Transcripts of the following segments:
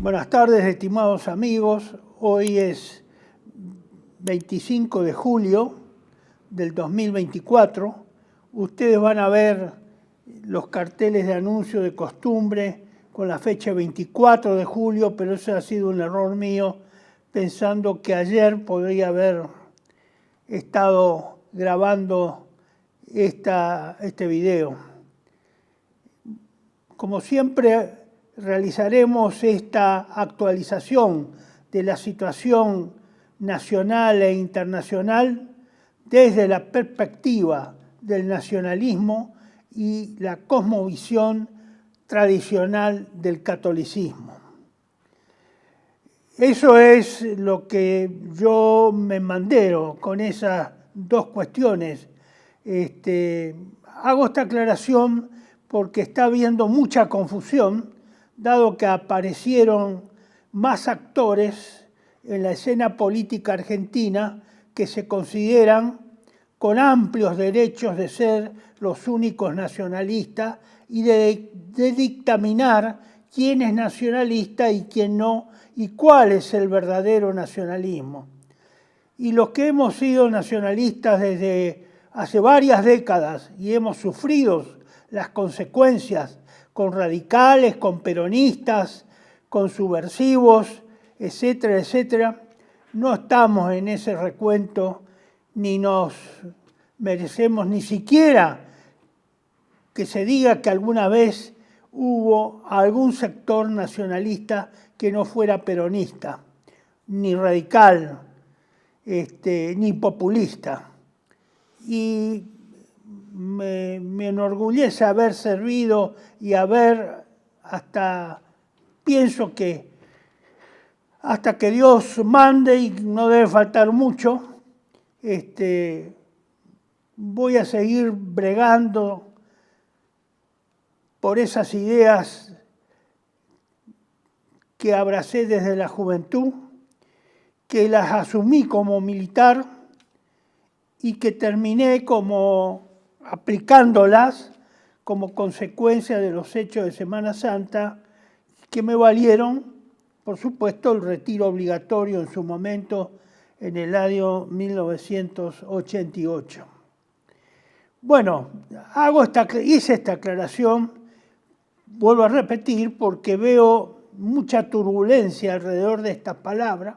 Buenas tardes, estimados amigos. Hoy es 25 de julio del 2024. Ustedes van a ver los carteles de anuncio de costumbre con la fecha 24 de julio, pero eso ha sido un error mío, pensando que ayer podría haber estado grabando este video. Como siempre, realizaremos esta actualización de la situación nacional e internacional desde la perspectiva del nacionalismo y la cosmovisión tradicional del catolicismo. Eso es lo que yo me mandero con esas dos cuestiones. Hago esta aclaración porque está habiendo mucha confusión, dado que aparecieron más actores en la escena política argentina que se consideran con amplios derechos de ser los únicos nacionalistas y de dictaminar quién es nacionalista y quién no, y cuál es el verdadero nacionalismo. Y los que hemos sido nacionalistas desde hace varias décadas y hemos sufrido las consecuencias con radicales, con peronistas, con subversivos, etcétera, etcétera, no estamos en ese recuento ni nos merecemos ni siquiera que se diga que alguna vez hubo algún sector nacionalista que no fuera peronista, ni radical, ni populista. Y me enorgullece haber servido y haber pienso que hasta que Dios mande, y no debe faltar mucho, voy a seguir bregando por esas ideas que abracé desde la juventud, que las asumí como militar y que terminé aplicándolas como consecuencia de los hechos de Semana Santa, que me valieron, por supuesto, el retiro obligatorio en su momento en el año 1988. Bueno, hice esta aclaración, vuelvo a repetir, porque veo mucha turbulencia alrededor de estas palabras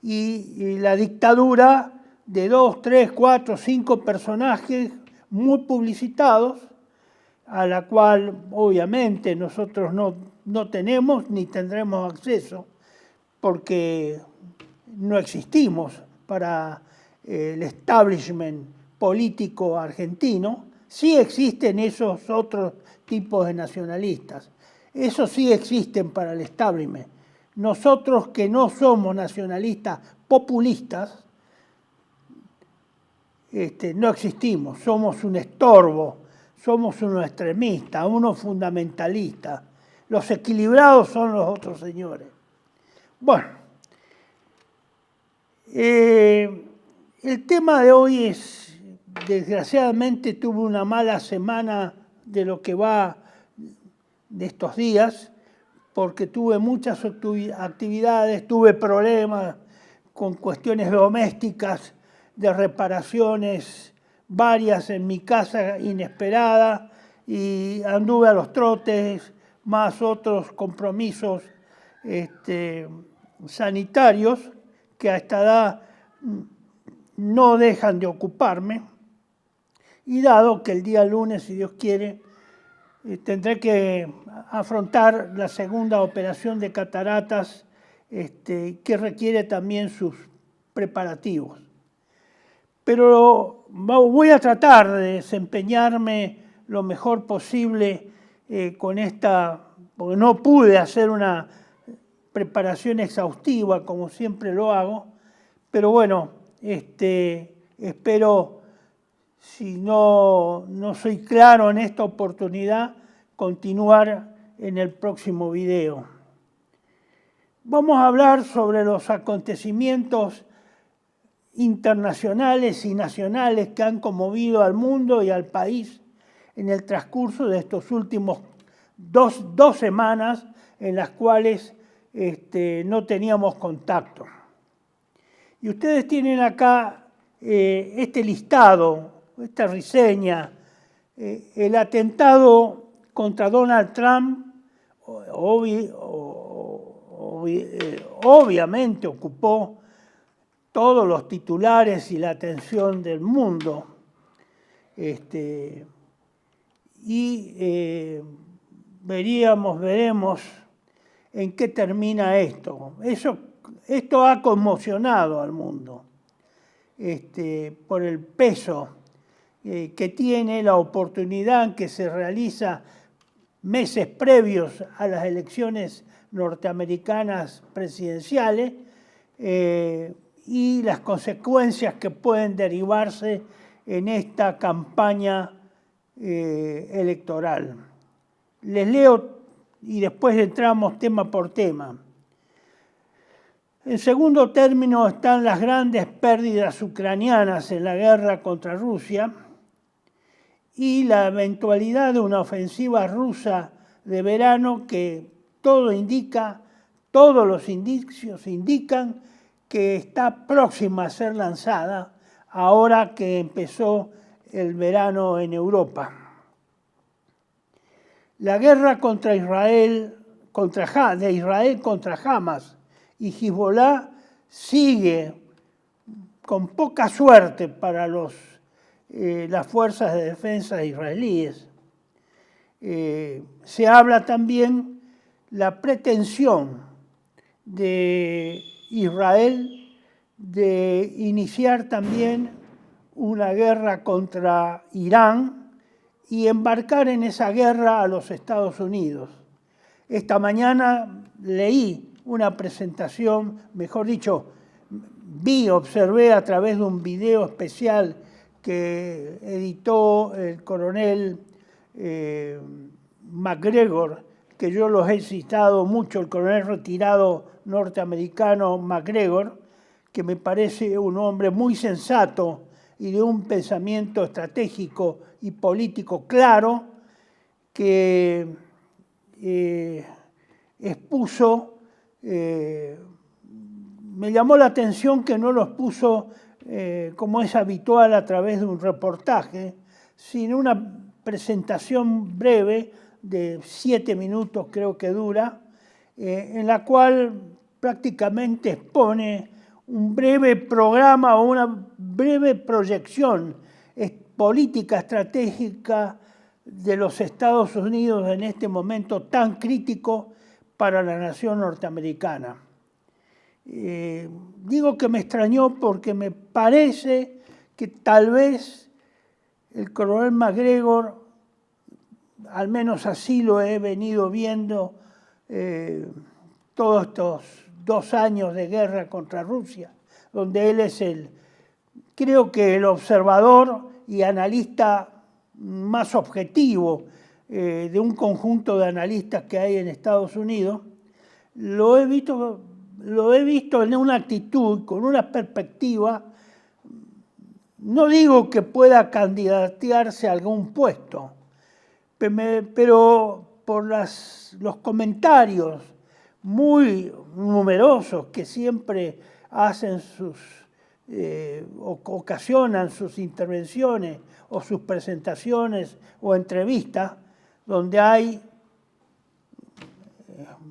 y la dictadura de 2, 3, 4, 5 personajes muy publicitados, a la cual obviamente nosotros no tenemos ni tendremos acceso, porque no existimos para el establishment político argentino. Sí existen esos otros tipos de nacionalistas, esos sí existen para el establishment. Nosotros que no somos nacionalistas populistas, no existimos, somos un estorbo, somos unos extremistas, unos fundamentalistas. Los equilibrados son los otros señores. Bueno, el tema de hoy es, desgraciadamente tuve una mala semana de lo que va de estos días, porque tuve muchas actividades, tuve problemas con cuestiones domésticas, de reparaciones varias en mi casa inesperadas, y anduve a los trotes, más otros compromisos sanitarios que a esta edad no dejan de ocuparme. Y dado que el día lunes, si Dios quiere, tendré que afrontar la segunda operación de cataratas, que requiere también sus preparativos. Pero voy a tratar de desempeñarme lo mejor posible con esta, porque no pude hacer una preparación exhaustiva como siempre lo hago, pero bueno, espero, si no soy claro en esta oportunidad, continuar en el próximo video. Vamos a hablar sobre los acontecimientos internacionales y nacionales que han conmovido al mundo y al país en el transcurso de estos últimos dos semanas, en las cuales no teníamos contacto. Y ustedes tienen acá este listado, esta reseña, el atentado contra Donald Trump, obviamente ocupó todos los titulares y la atención del mundo. Veremos en qué termina esto. Esto ha conmocionado al mundo por el peso que tiene la oportunidad en que se realiza meses previos a las elecciones norteamericanas presidenciales y las consecuencias que pueden derivarse en esta campaña electoral. Les leo y después entramos tema por tema. En segundo término están las grandes pérdidas ucranianas en la guerra contra Rusia y la eventualidad de una ofensiva rusa de verano que todos los indicios indican que está próxima a ser lanzada ahora que empezó el verano en Europa. La guerra contra Israel contra Hamas y Hezbollah sigue con poca suerte para las fuerzas de defensa israelíes. Se habla también la pretensión de Israel de iniciar también una guerra contra Irán y embarcar en esa guerra a los Estados Unidos. Esta mañana leí una presentación, mejor dicho, observé a través de un video especial que editó el coronel McGregor, que yo los he citado mucho, el coronel retirado norteamericano McGregor, que me parece un hombre muy sensato y de un pensamiento estratégico y político claro, que expuso, me llamó la atención que no lo expuso como es habitual a través de un reportaje, sino una presentación breve de 7 minutos creo que dura, en la cual prácticamente expone un breve programa o una breve proyección política estratégica de los Estados Unidos en este momento tan crítico para la nación norteamericana. Digo que me extrañó porque me parece que tal vez el coronel McGregor, al menos así lo he venido viendo todos estos 2 años de guerra contra Rusia, donde él es creo que el observador y analista más objetivo de un conjunto de analistas que hay en Estados Unidos, lo he visto en una actitud, con una perspectiva, no digo que pueda candidatearse a algún puesto, pero por los comentarios muy numerosos que siempre hacen ocasionan sus intervenciones o sus presentaciones o entrevistas, donde hay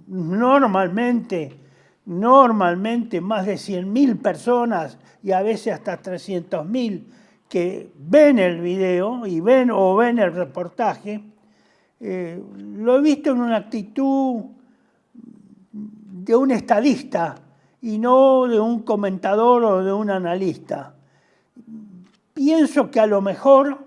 normalmente más de 100.000 personas y a veces hasta 300.000 que ven el video y ven el reportaje. Lo he visto en una actitud de un estadista y no de un comentador o de un analista. Pienso que a lo mejor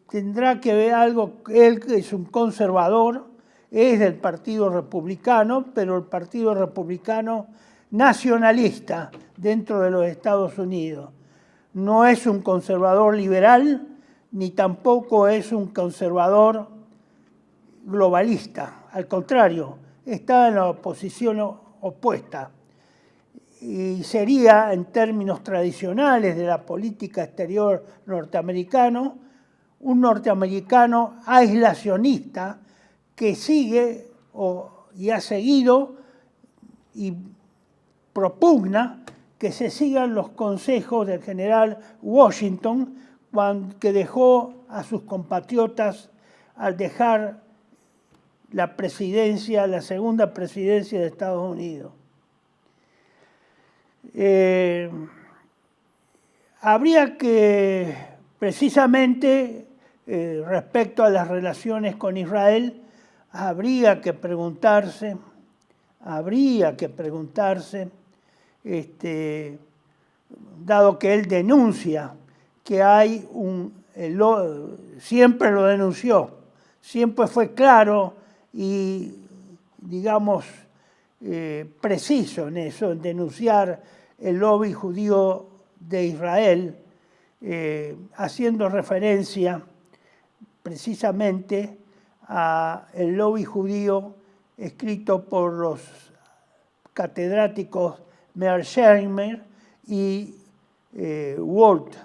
tendrá que ver algo, él que es un conservador, es del Partido Republicano, pero el Partido Republicano nacionalista dentro de los Estados Unidos. No es un conservador liberal, ni tampoco es un conservador globalista. Al contrario, está en la posición opuesta. Y sería, en términos tradicionales de la política exterior norteamericano, un norteamericano aislacionista que sigue y ha seguido y propugna que se sigan los consejos del general Washington, que dejó a sus compatriotas al dejar la presidencia, la segunda presidencia de Estados Unidos. Habría que, precisamente, respecto a las relaciones con Israel, habría que preguntarse, dado que él denuncia que hay siempre lo denunció, siempre fue claro y, digamos, preciso en eso, en denunciar el lobby judío de Israel, haciendo referencia precisamente a el lobby judío escrito por los catedráticos Mearsheimer y Walt,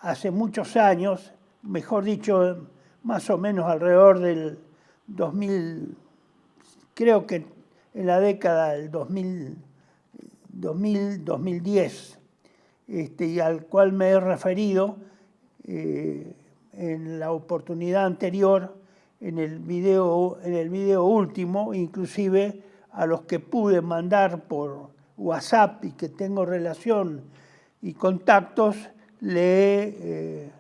hace muchos años, mejor dicho, más o menos alrededor del 2000, creo que en la década del 2010, y al cual me he referido en la oportunidad anterior, en el video último, inclusive a los que pude mandar por WhatsApp y que tengo relación y contactos, le he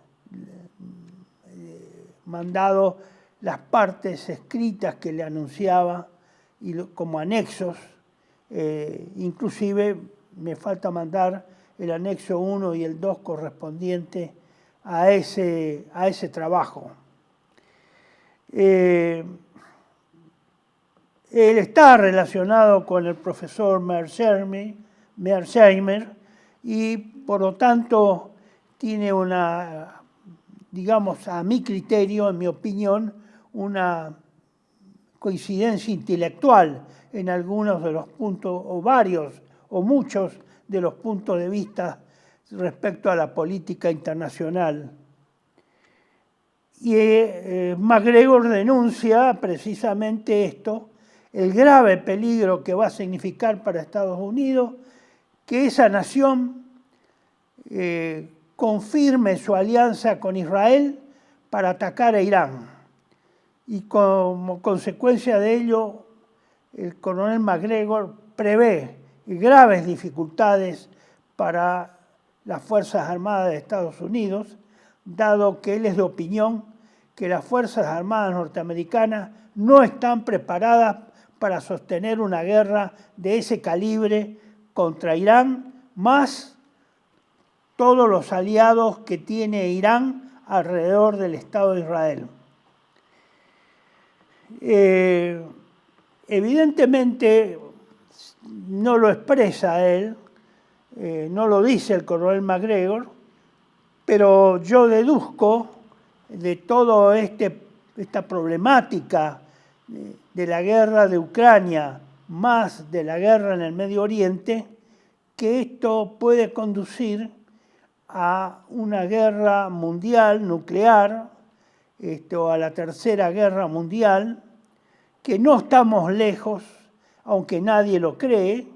mandado las partes escritas que le anunciaba y como anexos. Inclusive me falta mandar el anexo 1 y el 2 correspondiente a ese trabajo. Él está relacionado con el profesor Mearsheimer y por lo tanto tiene una, digamos, a mi criterio, en mi opinión, una coincidencia intelectual en algunos de los puntos, o varios, o muchos de los puntos de vista respecto a la política internacional. Y MacGregor denuncia precisamente esto, el grave peligro que va a significar para Estados Unidos que esa nación confirme su alianza con Israel para atacar a Irán. Y como consecuencia de ello, el coronel MacGregor prevé graves dificultades para las Fuerzas Armadas de Estados Unidos, dado que él es de opinión que las Fuerzas Armadas norteamericanas no están preparadas para sostener una guerra de ese calibre contra Irán, más todos los aliados que tiene Irán alrededor del Estado de Israel. Evidentemente no lo expresa él, no lo dice el coronel MacGregor, pero yo deduzco de toda esta problemática de la guerra de Ucrania más de la guerra en el Medio Oriente, que esto puede conducir a una guerra mundial nuclear, o a la tercera guerra mundial, que no estamos lejos, aunque nadie lo cree,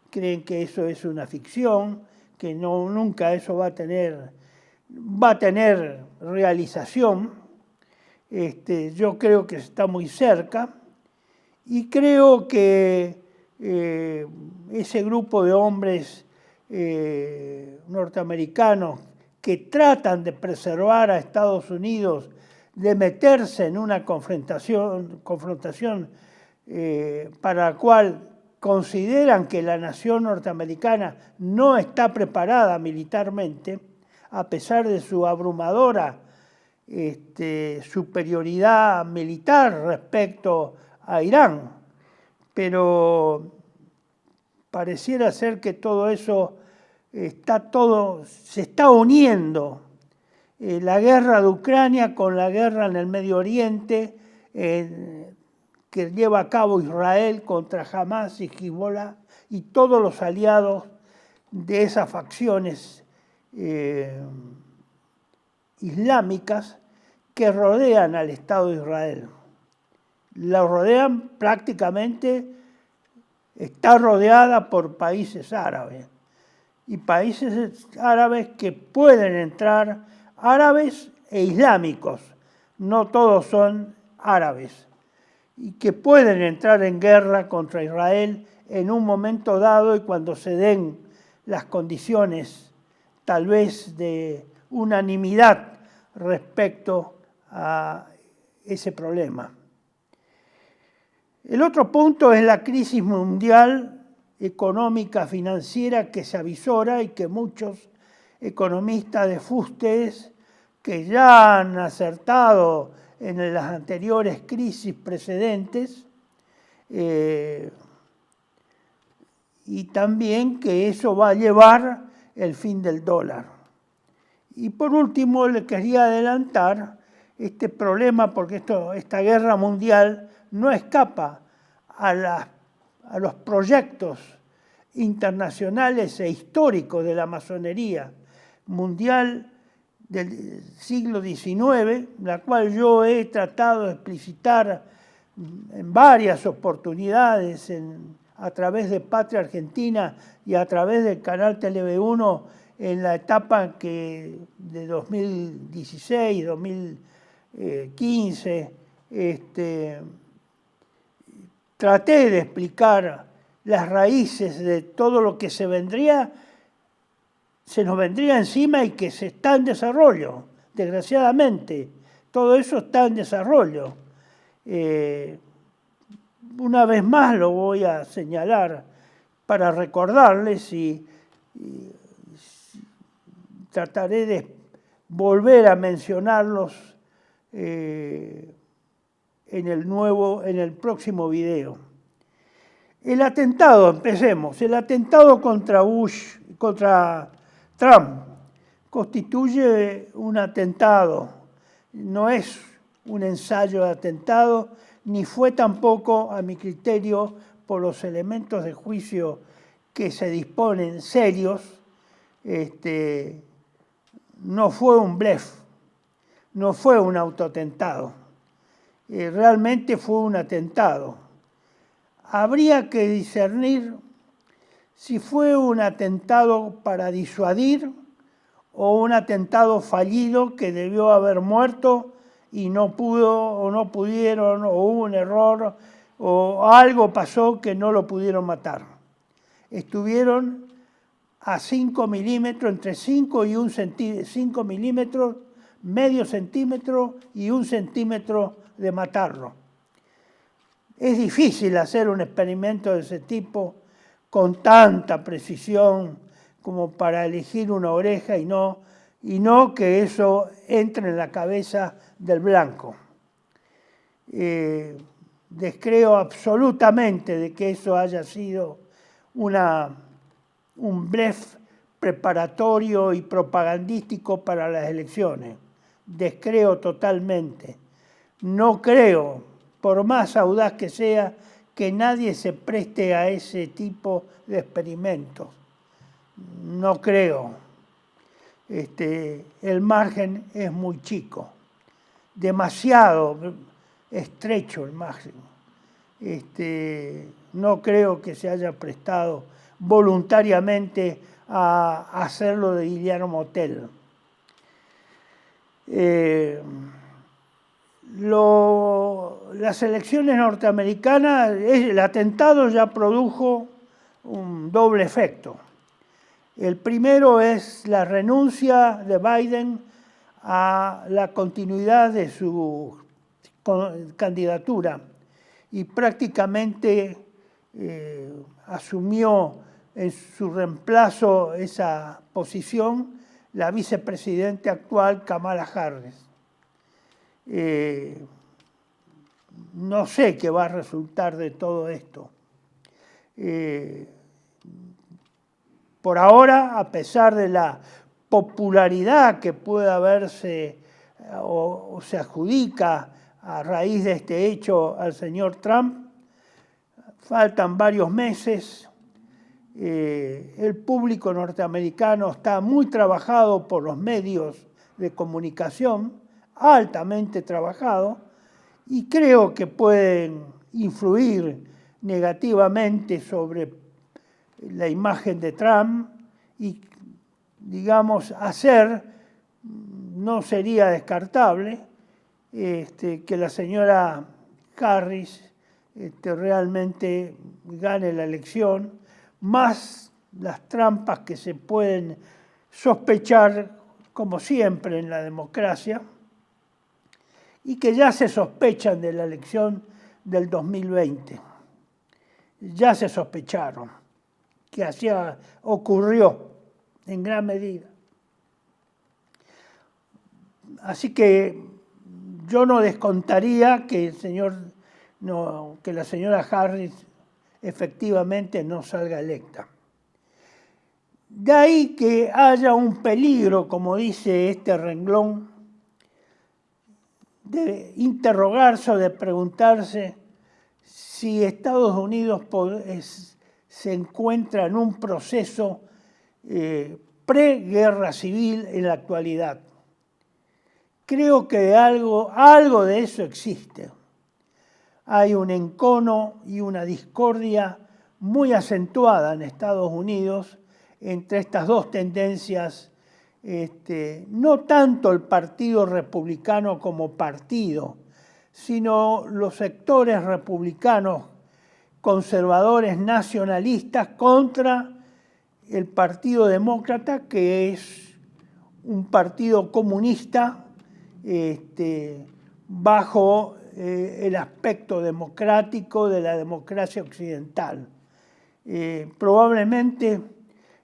creen que eso es una ficción, que nunca eso va a tener realización. Yo creo que está muy cerca y creo que ese grupo de hombres norteamericanos que tratan de preservar a Estados Unidos de meterse en una confrontación para la cual consideran que la nación norteamericana no está preparada militarmente, a pesar de su abrumadora superioridad militar respecto a Irán. Pero pareciera ser que todo eso se está uniendo. La guerra de Ucrania con la guerra en el Medio Oriente que lleva a cabo Israel contra Hamas y Hezbollah y todos los aliados de esas facciones islámicas que rodean al Estado de Israel. La rodean prácticamente, está rodeada por países árabes. Y países árabes que pueden entrar, árabes e islámicos, no todos son árabes, y que pueden entrar en guerra contra Israel en un momento dado y cuando se den las condiciones tal vez de unanimidad respecto a ese problema. El otro punto es la crisis mundial económica financiera que se avisora y que muchos economistas de fustes que ya han acertado en las anteriores crisis precedentes y también que eso va a llevar el fin del dólar. Y por último le quería adelantar este problema porque esta guerra mundial no escapa a los proyectos internacionales e históricos de la masonería mundial del siglo XIX, la cual yo he tratado de explicitar en varias oportunidades a través de Patria Argentina y a través del canal Tele1 en la etapa de 2016, 2015, traté de explicar las raíces de todo lo que se nos vendría encima y que se está en desarrollo, desgraciadamente. Todo eso está en desarrollo. Una vez más lo voy a señalar para recordarles y trataré de volver a mencionarlos en el próximo video. El atentado, empecemos. El atentado contra Trump constituye un atentado. No es un ensayo de atentado, ni fue tampoco, a mi criterio, por los elementos de juicio que se disponen serios, no fue un blef, no fue un autoatentado. Realmente fue un atentado. Habría que discernir si fue un atentado para disuadir o un atentado fallido que debió haber muerto y no pudo o no pudieron o hubo un error o algo pasó que no lo pudieron matar. Estuvieron a 5 milímetros, entre 5 y 5 milímetros, medio centímetro y 1 centímetro de matarlo. Es difícil hacer un experimento de ese tipo con tanta precisión como para elegir una oreja y no que eso entre en la cabeza del blanco. Descreo absolutamente de que eso haya sido un blef preparatorio y propagandístico para las elecciones. Descreo totalmente. No creo, por más audaz que sea, que nadie se preste a ese tipo de experimentos. No creo. El margen es muy chico, demasiado estrecho el margen. No creo que se haya prestado voluntariamente a hacerlo de Guillermo Tell. Las elecciones norteamericanas, el atentado ya produjo un doble efecto. El primero es la renuncia de Biden a la continuidad de su candidatura y prácticamente asumió en su reemplazo esa posición la vicepresidenta actual Kamala Harris. No sé qué va a resultar de todo esto. Por ahora, a pesar de la popularidad que puede haberse o se adjudica a raíz de este hecho al señor Trump, faltan varios meses. El público norteamericano está muy trabajado por los medios de comunicación, altamente trabajado, y creo que pueden influir negativamente sobre la imagen de Trump y, digamos, no sería descartable que la señora Harris realmente gane la elección, más las trampas que se pueden sospechar, como siempre en la democracia, y que ya se sospechan de la elección del 2020. Ya se sospecharon que así ocurrió en gran medida. Así que yo no descontaría que la señora Harris efectivamente no salga electa. De ahí que haya un peligro, como dice este renglón, de interrogarse o de preguntarse si Estados Unidos se encuentra en un proceso pre-guerra civil en la actualidad. Creo que algo de eso existe. Hay un encono y una discordia muy acentuada en Estados Unidos entre estas dos tendencias, no tanto el Partido Republicano como partido, sino los sectores republicanos conservadores nacionalistas contra el Partido Demócrata, que es un partido comunista bajo el aspecto democrático de la democracia occidental. Probablemente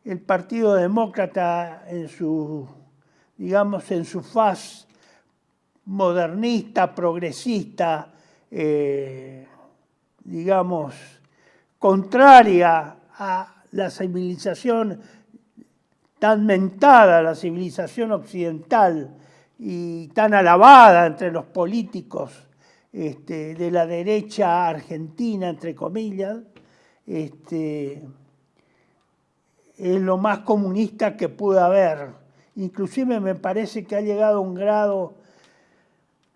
el Partido Demócrata en su faz modernista, progresista, contraria a la civilización tan mentada, la civilización occidental, y tan alabada entre los políticos de la derecha argentina, entre comillas, es lo más comunista que pudo haber. Inclusive me parece que ha llegado a un grado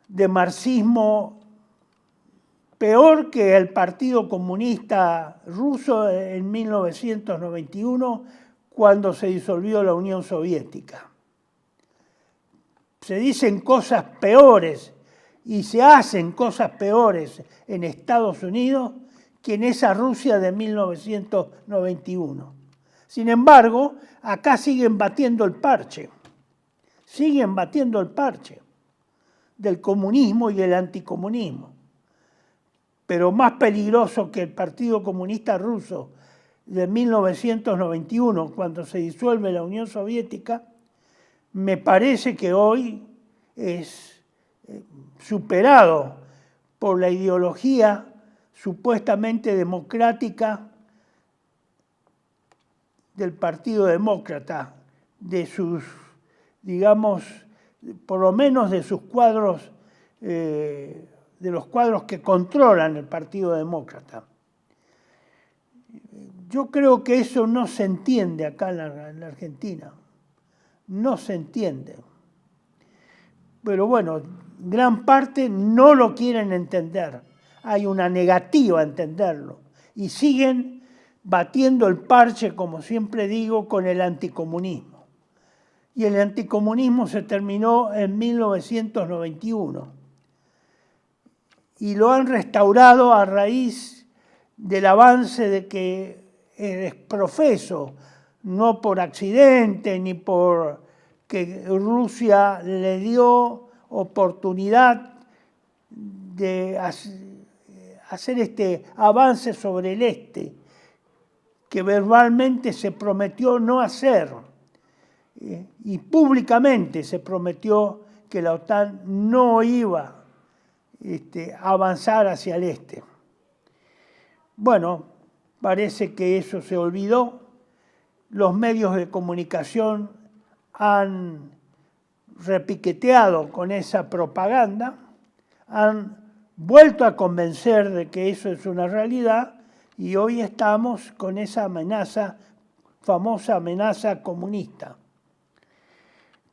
de marxismo peor que el Partido Comunista Ruso en 1991, cuando se disolvió la Unión Soviética. Se dicen cosas peores y se hacen cosas peores en Estados Unidos que en esa Rusia de 1991. Sin embargo, acá siguen batiendo el parche del comunismo y del anticomunismo. Pero más peligroso que el Partido Comunista Ruso de 1991, cuando se disuelve la Unión Soviética, me parece que hoy es superado por la ideología supuestamente democrática del Partido Demócrata, de sus, por lo menos de sus cuadros, de los cuadros que controlan el Partido Demócrata. Yo creo que eso no se entiende acá en la Argentina. No se entiende. Pero bueno, gran parte no lo quieren entender. Hay una negativa a entenderlo. Y siguen batiendo el parche, como siempre digo, con el anticomunismo. Y el anticomunismo se terminó en 1991. Y lo han restaurado a raíz del avance de que es profeso, no por accidente ni por que Rusia le dio oportunidad de hacer este avance sobre el este, que verbalmente se prometió no hacer, y públicamente se prometió que la OTAN no iba a avanzar hacia el este. Bueno, parece que eso se olvidó. Los medios de comunicación han repiqueteado con esa propaganda, han vuelto a convencer de que eso es una realidad y hoy estamos con esa amenaza, famosa amenaza comunista.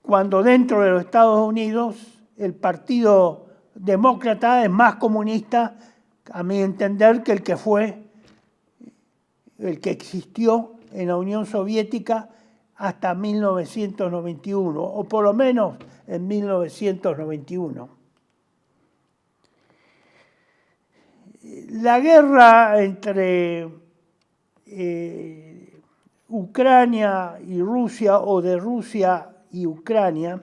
Cuando dentro de los Estados Unidos el Partido demócrata, es más comunista, a mi entender, que el que existió en la Unión Soviética hasta 1991, o por lo menos en 1991. La guerra entre Ucrania y Rusia, o de Rusia y Ucrania,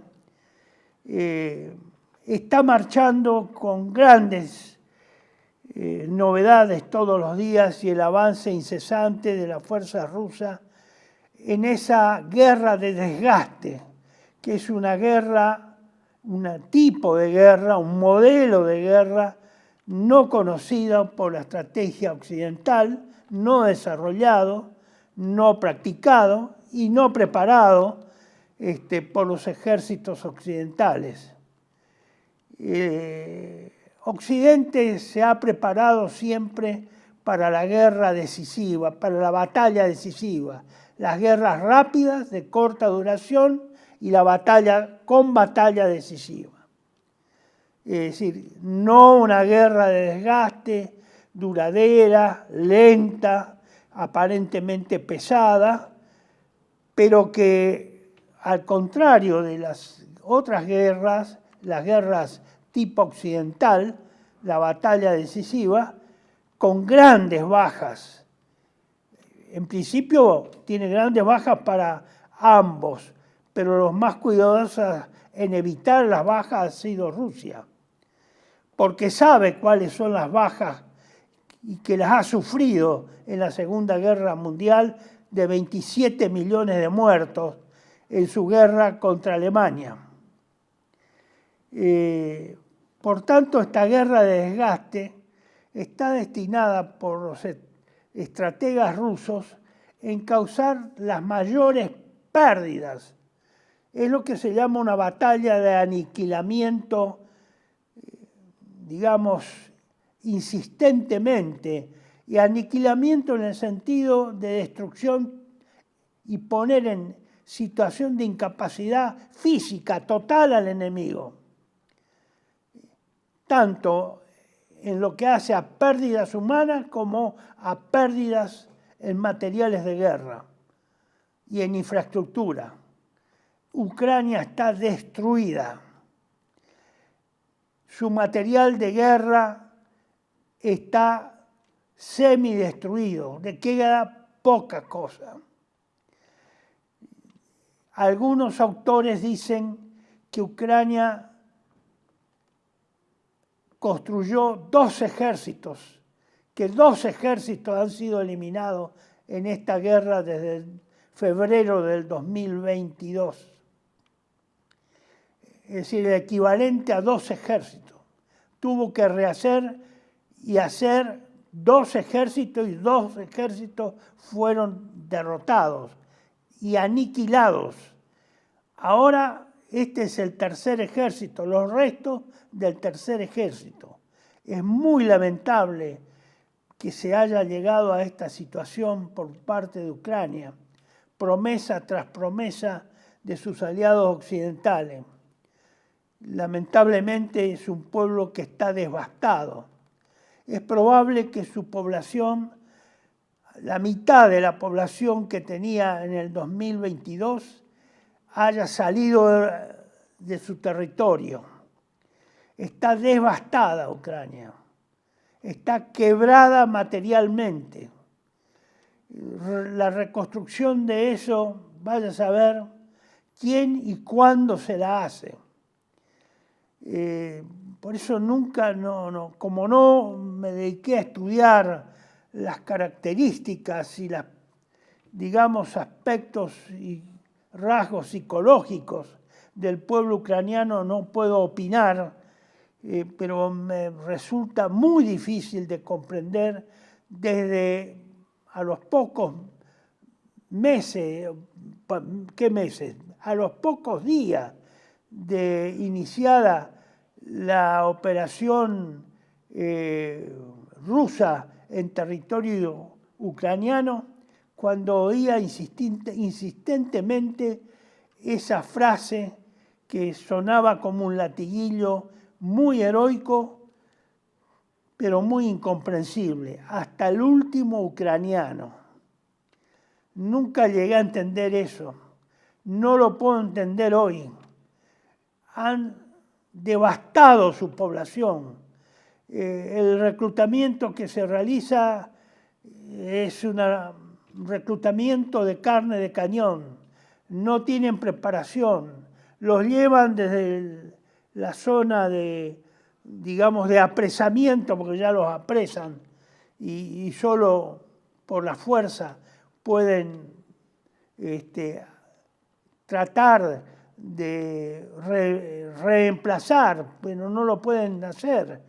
está marchando con grandes novedades todos los días y el avance incesante de las fuerzas rusas en esa guerra de desgaste, que es una guerra, un tipo de guerra, un modelo de guerra no conocido por la estrategia occidental, no desarrollado, no practicado y no preparado por los ejércitos occidentales. Occidente se ha preparado siempre para la guerra decisiva, para la batalla decisiva, las guerras rápidas de corta duración y la batalla con batalla decisiva. Es decir, no una guerra de desgaste, duradera, lenta, aparentemente pesada, pero que al contrario de las otras guerras, las guerras tipo occidental, la batalla decisiva, con grandes bajas. En principio tiene grandes bajas para ambos, pero los más cuidadosos en evitar las bajas ha sido Rusia, porque sabe cuáles son las bajas y que las ha sufrido en la Segunda Guerra Mundial, de 27 millones de muertos en su guerra contra Alemania. Por tanto, esta guerra de desgaste está destinada por los estrategas rusos en causar las mayores pérdidas. Es lo que se llama una batalla de aniquilamiento, digamos, insistentemente, y aniquilamiento en el sentido de destrucción y poner en situación de incapacidad física total al enemigo, tanto en lo que hace a pérdidas humanas como a pérdidas en materiales de guerra y en infraestructura. Ucrania está destruida. Su material de guerra está semidestruido, le queda poca cosa. Algunos autores dicen que Ucrania construyó 2 ejércitos, que 2 ejércitos han sido eliminados en esta guerra desde febrero del 2022. Es decir, el equivalente a 2 ejércitos. Tuvo que rehacer y hacer 2 ejércitos, y 2 ejércitos fueron derrotados y aniquilados. Ahora este es el tercer ejército, los restos del tercer ejército. Es muy lamentable que se haya llegado a esta situación por parte de Ucrania, promesa tras promesa de sus aliados occidentales. Lamentablemente es un pueblo que está devastado. Es probable que su población, la mitad de la población que tenía en el 2022, haya salido de su territorio. Está devastada Ucrania. Está quebrada materialmente. La reconstrucción de eso, vaya a saber quién y cuándo se la hace. Por eso nunca, como no me dediqué a estudiar las características y los, digamos, aspectos y rasgos psicológicos del pueblo ucraniano, no puedo opinar, pero me resulta muy difícil de comprender desde a los pocos meses, ¿qué meses? A los pocos días de iniciada la operación rusa en territorio ucraniano, cuando oía insistentemente esa frase que sonaba como un latiguillo: muy heroico, pero muy incomprensible, hasta el último ucraniano. Nunca llegué a entender eso, no lo puedo entender hoy. Han devastado su población. El reclutamiento que se realiza es un reclutamiento de carne de cañón. No tienen preparación. Los llevan desde la zona de, digamos, de apresamiento, porque ya los apresan, y solo por la fuerza pueden tratar de reemplazar, pero no lo pueden hacer,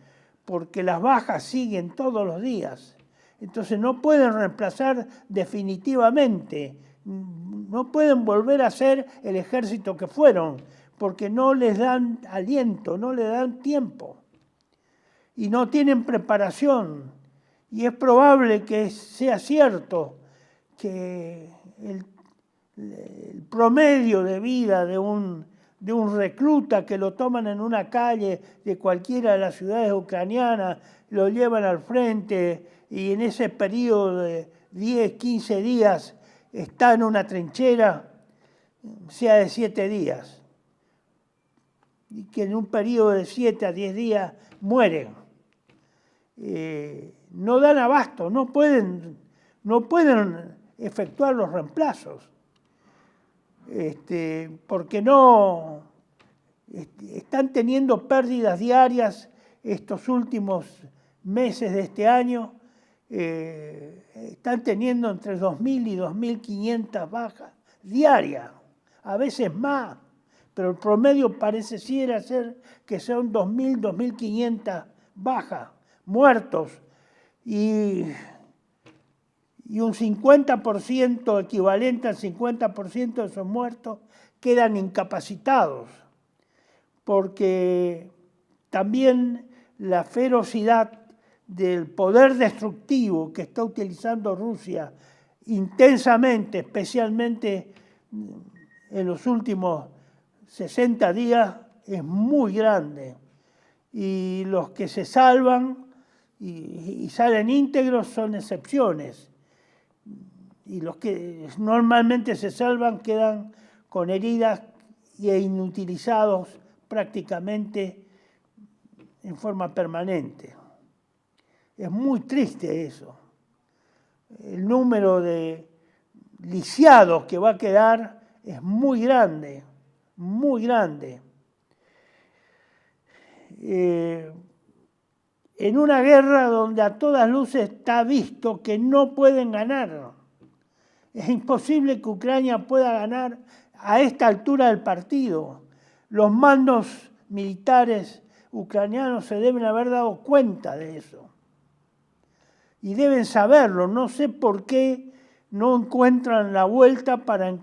porque las bajas siguen todos los días. Entonces no pueden reemplazar definitivamente, no pueden volver a ser el ejército que fueron, porque no les dan aliento, no les dan tiempo, y no tienen preparación. Y es probable que sea cierto que el promedio de vida de un recluta que lo toman en una calle de cualquiera de las ciudades ucranianas, lo llevan al frente y en ese periodo de 10, 15 días está en una trinchera, sea de 7 días. Y que en un periodo de 7 a 10 días mueren. No dan abasto, no pueden efectuar los reemplazos. Porque no están teniendo pérdidas diarias estos últimos meses de este año, están teniendo entre 2.000 y 2.500 bajas diarias, a veces más, pero el promedio parece ser que son 2.000, 2.500 bajas, muertos, y un 50%, equivalente al 50% de esos muertos, quedan incapacitados, porque también la ferocidad del poder destructivo que está utilizando Rusia intensamente, especialmente en los últimos 60 días, es muy grande. Y los que se salvan y salen íntegros son excepciones. Y los que normalmente se salvan quedan con heridas e inutilizados prácticamente en forma permanente. Es muy triste eso. El número de lisiados que va a quedar es muy grande, muy grande. En una guerra donde a todas luces está visto que no pueden ganar. Es imposible que Ucrania pueda ganar a esta altura del partido. Los mandos militares ucranianos se deben haber dado cuenta de eso. Y deben saberlo. No sé por qué no encuentran la vuelta para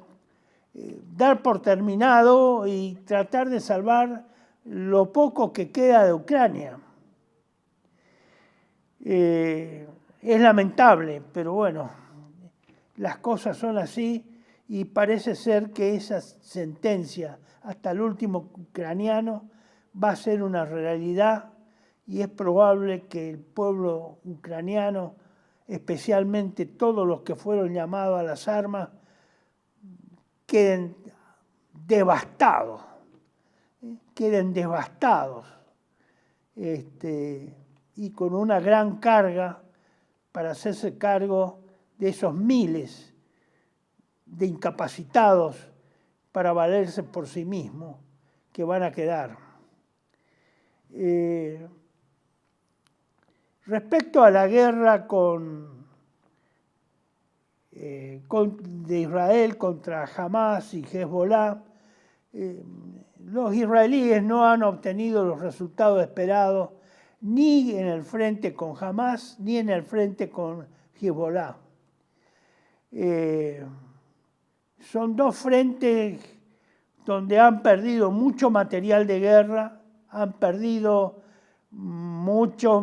dar por terminado y tratar de salvar lo poco que queda de Ucrania. Es lamentable, pero bueno, las cosas son así y parece ser que esa sentencia hasta el último ucraniano va a ser una realidad y es probable que el pueblo ucraniano, especialmente todos los que fueron llamados a las armas, queden devastados, y con una gran carga para hacerse cargo de esos miles de incapacitados para valerse por sí mismos que van a quedar. Respecto a la guerra de Israel contra Hamas y Hezbollah, los israelíes no han obtenido los resultados esperados ni en el frente con Hamas ni en el frente con Hezbollah. Son dos frentes donde han perdido mucho material de guerra, han perdido muchas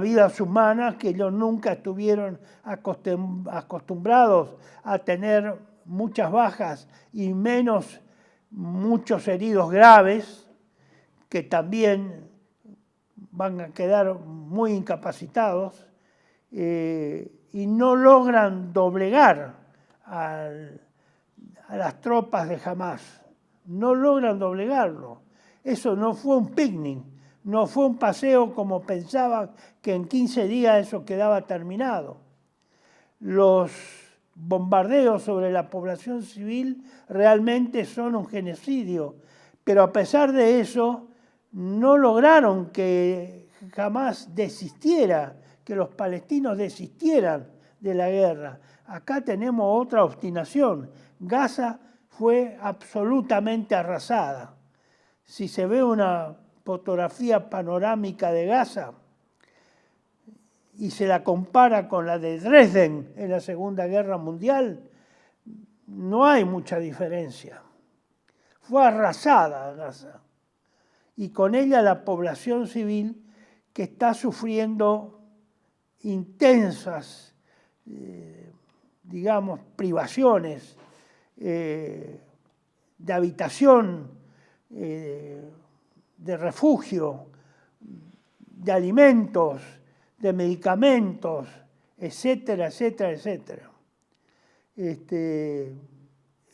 vidas humanas que ellos nunca estuvieron acostumbrados a tener muchas bajas y menos muchos heridos graves, que también van a quedar muy incapacitados y no logran doblegar a las tropas de Hamás. No logran doblegarlo. Eso no fue un picnic, no fue un paseo como pensaban que en 15 días eso quedaba terminado. Los bombardeos sobre la población civil realmente son un genocidio, pero a pesar de eso no lograron que jamás desistiera, que los palestinos desistieran de la guerra. Acá tenemos otra obstinación. Gaza fue absolutamente arrasada. Si se ve una fotografía panorámica de Gaza y se la compara con la de Dresden en la Segunda Guerra Mundial, no hay mucha diferencia. Fue arrasada Gaza y con ella la población civil que está sufriendo intensas, digamos, privaciones de habitación, de refugio, de alimentos, de medicamentos, etcétera, etcétera, etcétera.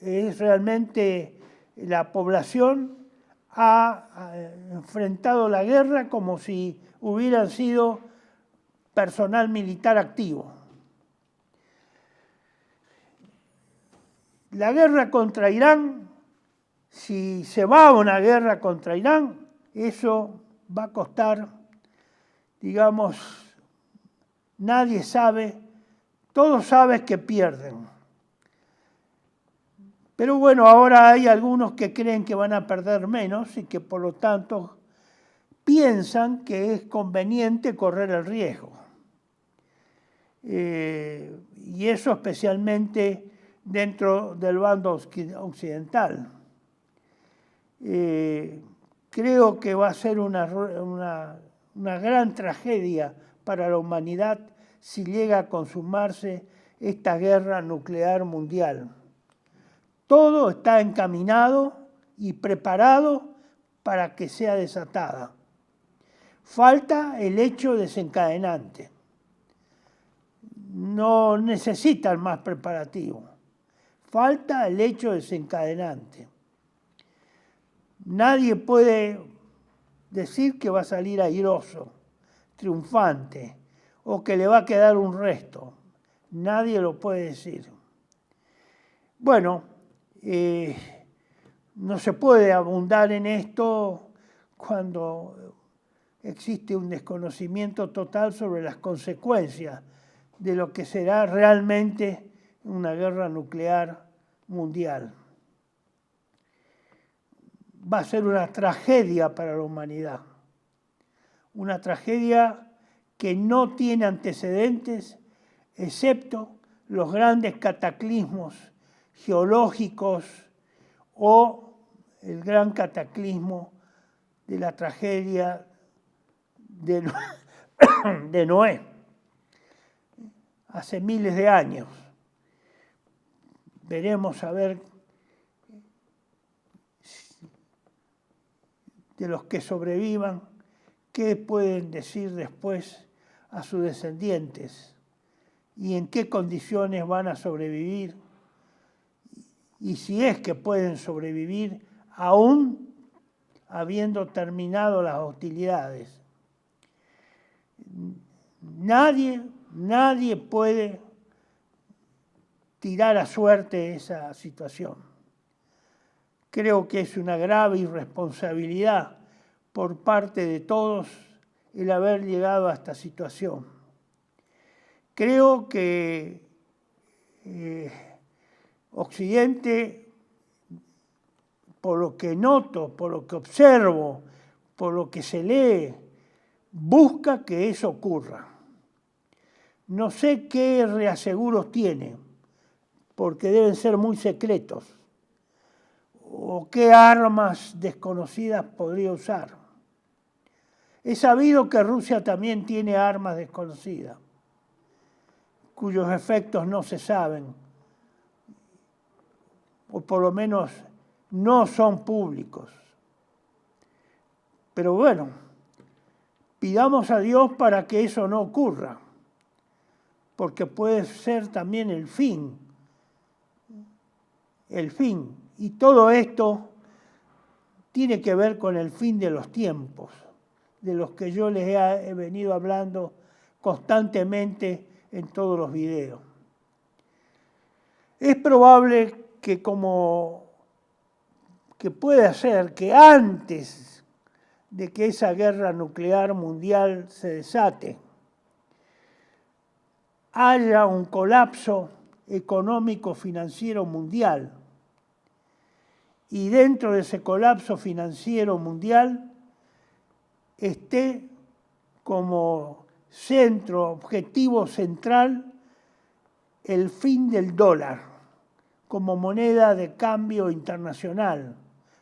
Es realmente la población ha enfrentado la guerra como si hubieran sido personal militar activo. La guerra contra Irán, si se va a una guerra contra Irán, eso va a costar, digamos, nadie sabe, todos saben que pierden. Pero bueno, ahora hay algunos que creen que van a perder menos y que por lo tanto piensan que es conveniente correr el riesgo. Y eso especialmente dentro del bando occidental. Creo que va a ser una gran tragedia para la humanidad si llega a consumarse esta guerra nuclear mundial. Todo está encaminado y preparado para que sea desatada. Falta el hecho desencadenante. No necesitan más preparativo. Falta el hecho desencadenante. Nadie puede decir que va a salir airoso, triunfante, o que le va a quedar un resto. Nadie lo puede decir. Bueno, no se puede abundar en esto cuando existe un desconocimiento total sobre las consecuencias de lo que será realmente una guerra nuclear mundial. Va a ser una tragedia para la humanidad, una tragedia que no tiene antecedentes excepto los grandes cataclismos geológicos o el gran cataclismo de la tragedia de Noé, hace miles de años. Veremos a ver de los que sobrevivan qué pueden decir después a sus descendientes y en qué condiciones van a sobrevivir y si es que pueden sobrevivir aún habiendo terminado las hostilidades. Nadie puede tirar a suerte esa situación. Creo que es una grave irresponsabilidad por parte de todos el haber llegado a esta situación. Creo que Occidente, por lo que noto, por lo que observo, por lo que se lee, busca que eso ocurra. No sé qué reaseguros tiene, porque deben ser muy secretos, o qué armas desconocidas podría usar. He sabido que Rusia también tiene armas desconocidas, cuyos efectos no se saben, o por lo menos no son públicos. Pero bueno, pidamos a Dios para que eso no ocurra, porque puede ser también el fin. El fin. Y todo esto tiene que ver con el fin de los tiempos, de los que yo les he venido hablando constantemente en todos los videos. Es probable que pueda ser que antes de que esa guerra nuclear mundial se desate, haya un colapso económico-financiero mundial. Y dentro de ese colapso financiero mundial esté como centro, objetivo central, el fin del dólar como moneda de cambio internacional,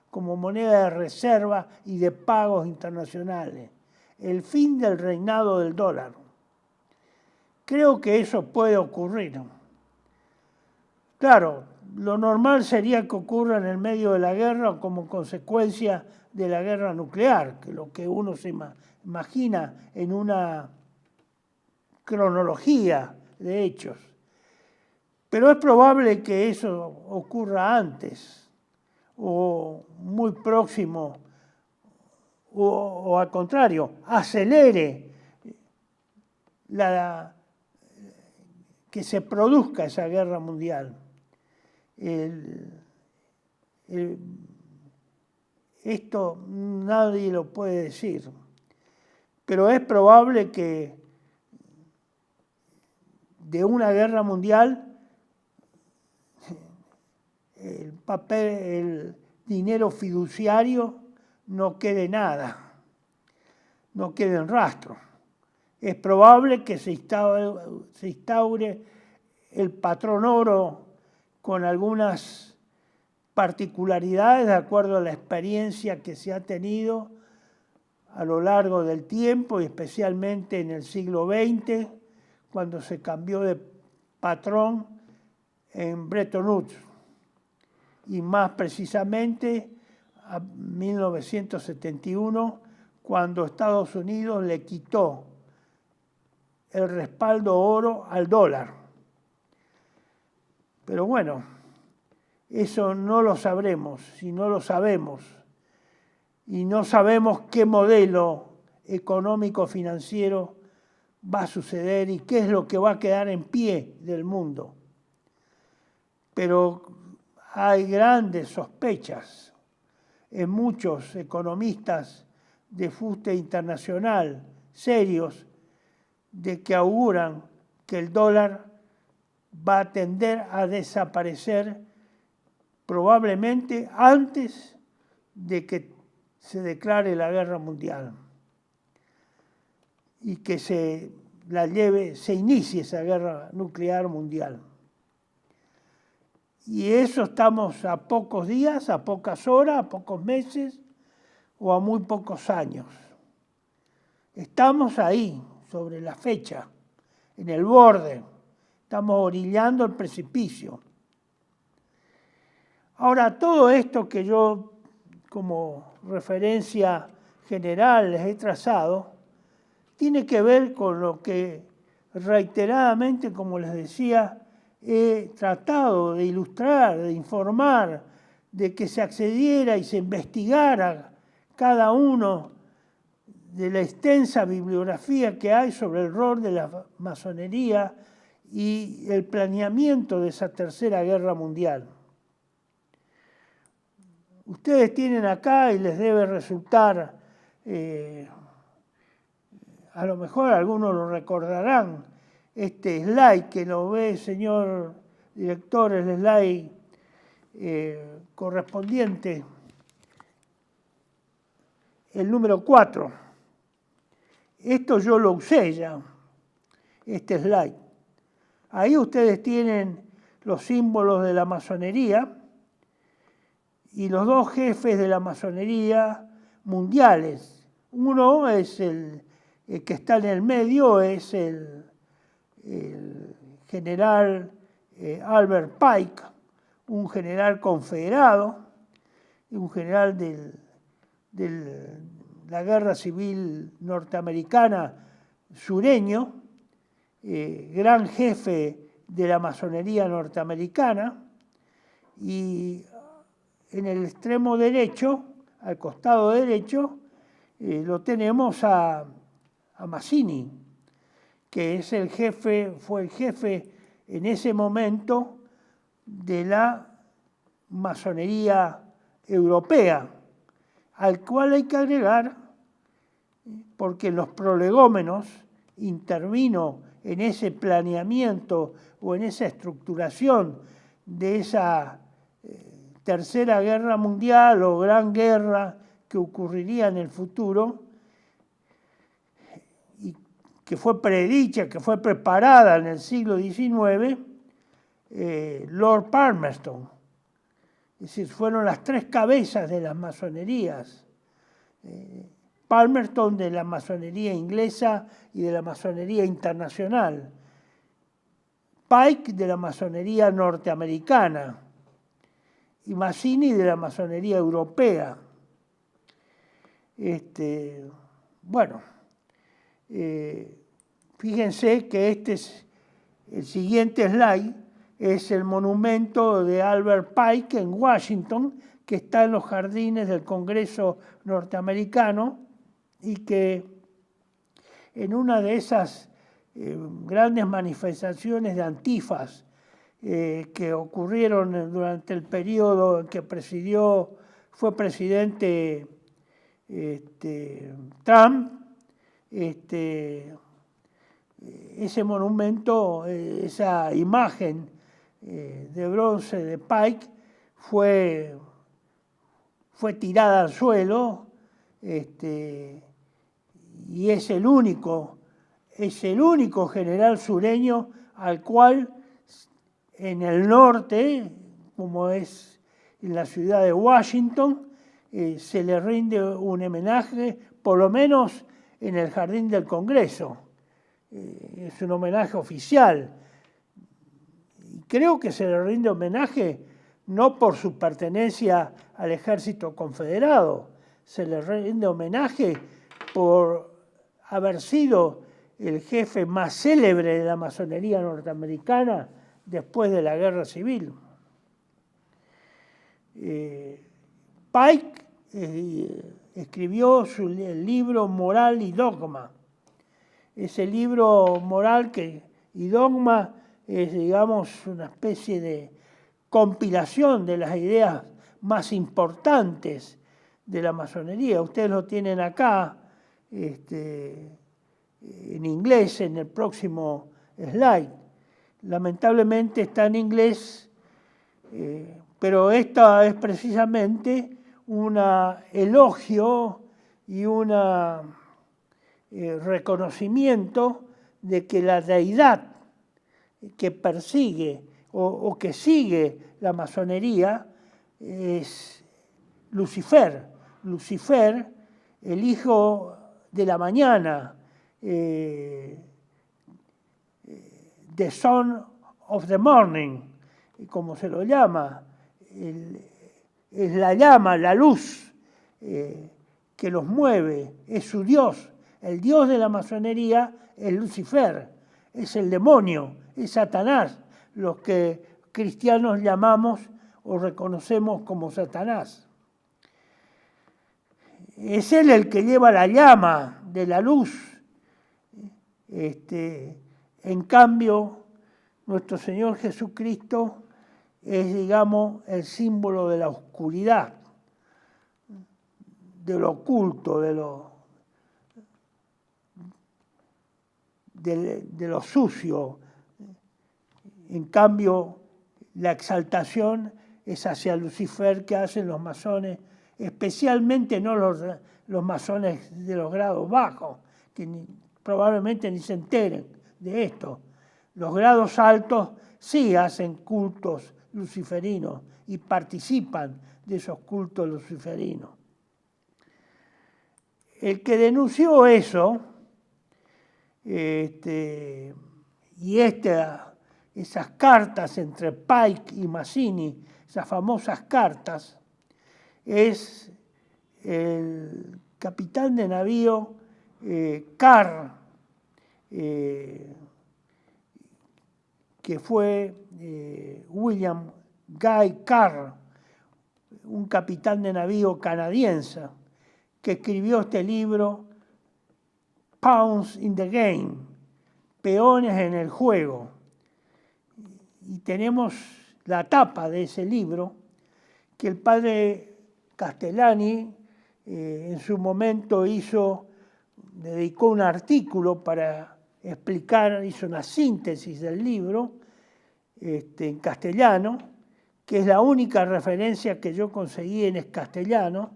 como moneda de reserva y de pagos internacionales. El fin del reinado del dólar. Creo que eso puede ocurrir. Claro, lo normal sería que ocurra en el medio de la guerra o como consecuencia de la guerra nuclear, que lo que uno se imagina en una cronología de hechos. Pero es probable que eso ocurra antes o muy próximo o al contrario, acelere que se produzca esa guerra mundial. Esto nadie lo puede decir, pero es probable que de una guerra mundial el dinero fiduciario no quede nada, no quede en rastro. Es probable que se instaure el patrón oro con algunas particularidades de acuerdo a la experiencia que se ha tenido a lo largo del tiempo y especialmente en el siglo XX, cuando se cambió de patrón en Bretton Woods y más precisamente a 1971, cuando Estados Unidos le quitó el respaldo oro al dólar. Pero bueno, eso no lo sabremos, si no lo sabemos, y no sabemos qué modelo económico-financiero va a suceder y qué es lo que va a quedar en pie del mundo. Pero hay grandes sospechas en muchos economistas de fuste internacional serios de que auguran que el dólar va a tender a desaparecer probablemente antes de que se declare la guerra mundial y que se inicie esa guerra nuclear mundial. Y eso estamos a pocos días, a pocas horas, a pocos meses o a muy pocos años. Estamos ahí, sobre la fecha, en el borde. Estamos orillando el precipicio. Ahora, todo esto que yo, como referencia general, les he trazado, tiene que ver con lo que reiteradamente, como les decía, he tratado de ilustrar, de informar, de que se accediera y se investigara cada uno de la extensa bibliografía que hay sobre el rol de la masonería y el planeamiento de esa tercera guerra mundial. Ustedes tienen acá, y les debe resultar, a lo mejor algunos lo recordarán, este slide que lo ve, señor director, el slide correspondiente, el número 4. Esto yo lo usé ya, este slide. Ahí ustedes tienen los símbolos de la masonería y los dos jefes de la masonería mundiales. Uno es el que está en el medio, es el general Albert Pike, un general confederado, un general del la Guerra Civil Norteamericana sureño, gran jefe de la masonería norteamericana, y en el extremo derecho, al costado derecho, lo tenemos a Mazzini, que es el jefe, fue el jefe en ese momento de la masonería europea, al cual hay que agregar, porque los prolegómenos intervino en ese planeamiento o en esa estructuración de esa Tercera Guerra Mundial o Gran Guerra que ocurriría en el futuro, y que fue predicha, que fue preparada en el siglo XIX, Lord Palmerston. Es decir, fueron las tres cabezas de las masonerías. Palmerston de la masonería inglesa y de la masonería internacional. Pike de la masonería norteamericana. Y Mazzini de la masonería europea. Bueno, fíjense que este es el siguiente slide, es el monumento de Albert Pike en Washington, que está en los jardines del Congreso norteamericano y que en una de esas grandes manifestaciones de antifas que ocurrieron durante el periodo en que fue presidente Trump, ese monumento, esa imagen de bronce de Pike fue tirada al suelo, y es el único general sureño al cual en el norte, como es en la ciudad de Washington, se le rinde un homenaje, por lo menos en el Jardín del Congreso. Es un homenaje oficial. Y creo que se le rinde homenaje no por su pertenencia al ejército confederado, se le rinde homenaje por haber sido el jefe más célebre de la masonería norteamericana después de la Guerra Civil. Pike escribió el libro Moral y Dogma. Ese libro Moral y Dogma es, digamos, una especie de compilación de las ideas más importantes de la masonería. Ustedes lo tienen acá, en inglés, en el próximo slide. Lamentablemente está en inglés, pero esta es precisamente un elogio y un reconocimiento de que la deidad que persigue o que sigue la masonería es Lucifer. Lucifer, el hijo de la mañana, the son of the morning, como se lo llama, es la llama, la luz que los mueve, es su Dios. El Dios de la masonería es Lucifer, es el demonio, es Satanás, los que cristianos llamamos o reconocemos como Satanás. Es él el que lleva la llama de la luz. En cambio, nuestro Señor Jesucristo es, digamos, el símbolo de la oscuridad, de lo oculto, de lo sucio. En cambio, la exaltación es hacia Lucifer que hacen los masones, especialmente no los masones de los grados bajos, que probablemente ni se enteren de esto. Los grados altos sí hacen cultos luciferinos y participan de esos cultos luciferinos. El que denunció eso, y esas cartas entre Pike y Mazzini, esas famosas cartas, es el capitán de navío Carr, que fue William Guy Carr, un capitán de navío canadiense, que escribió este libro, Pawns in the Game, peones en el juego. Y tenemos la tapa de ese libro, que el padre Castellani en su momento dedicó un artículo para explicar, hizo una síntesis del libro en castellano, que es la única referencia que yo conseguí en castellano.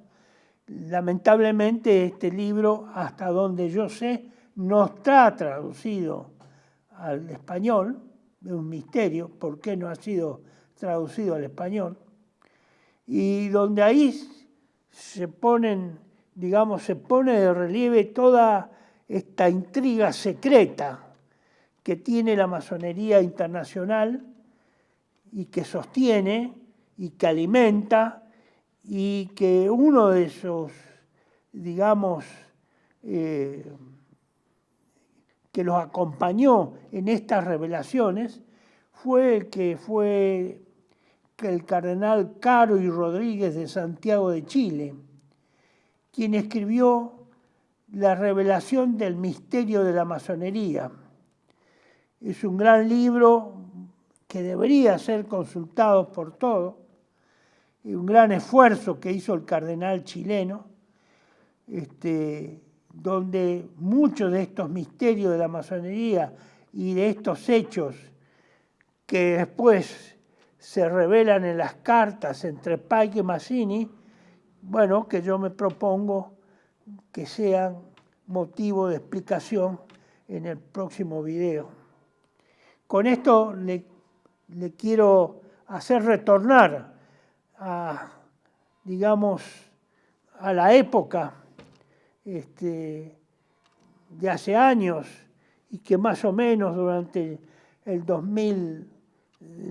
Lamentablemente este libro, hasta donde yo sé, no está traducido al español. Es un misterio por qué no ha sido traducido al español. Y donde ahí se pone de relieve toda esta intriga secreta que tiene la masonería internacional y que sostiene y que alimenta, y que uno de esos, que los acompañó en estas revelaciones fue el cardenal Caro y Rodríguez de Santiago de Chile, quien escribió La revelación del misterio de la masonería. Es un gran libro que debería ser consultado por todos, y un gran esfuerzo que hizo el cardenal chileno, donde muchos de estos misterios de la masonería y de estos hechos que después se revelan en las cartas entre Pike y Mazzini, que yo me propongo que sean motivo de explicación en el próximo video. Con esto le quiero hacer retornar a la época de hace años, y que más o menos durante el 2000,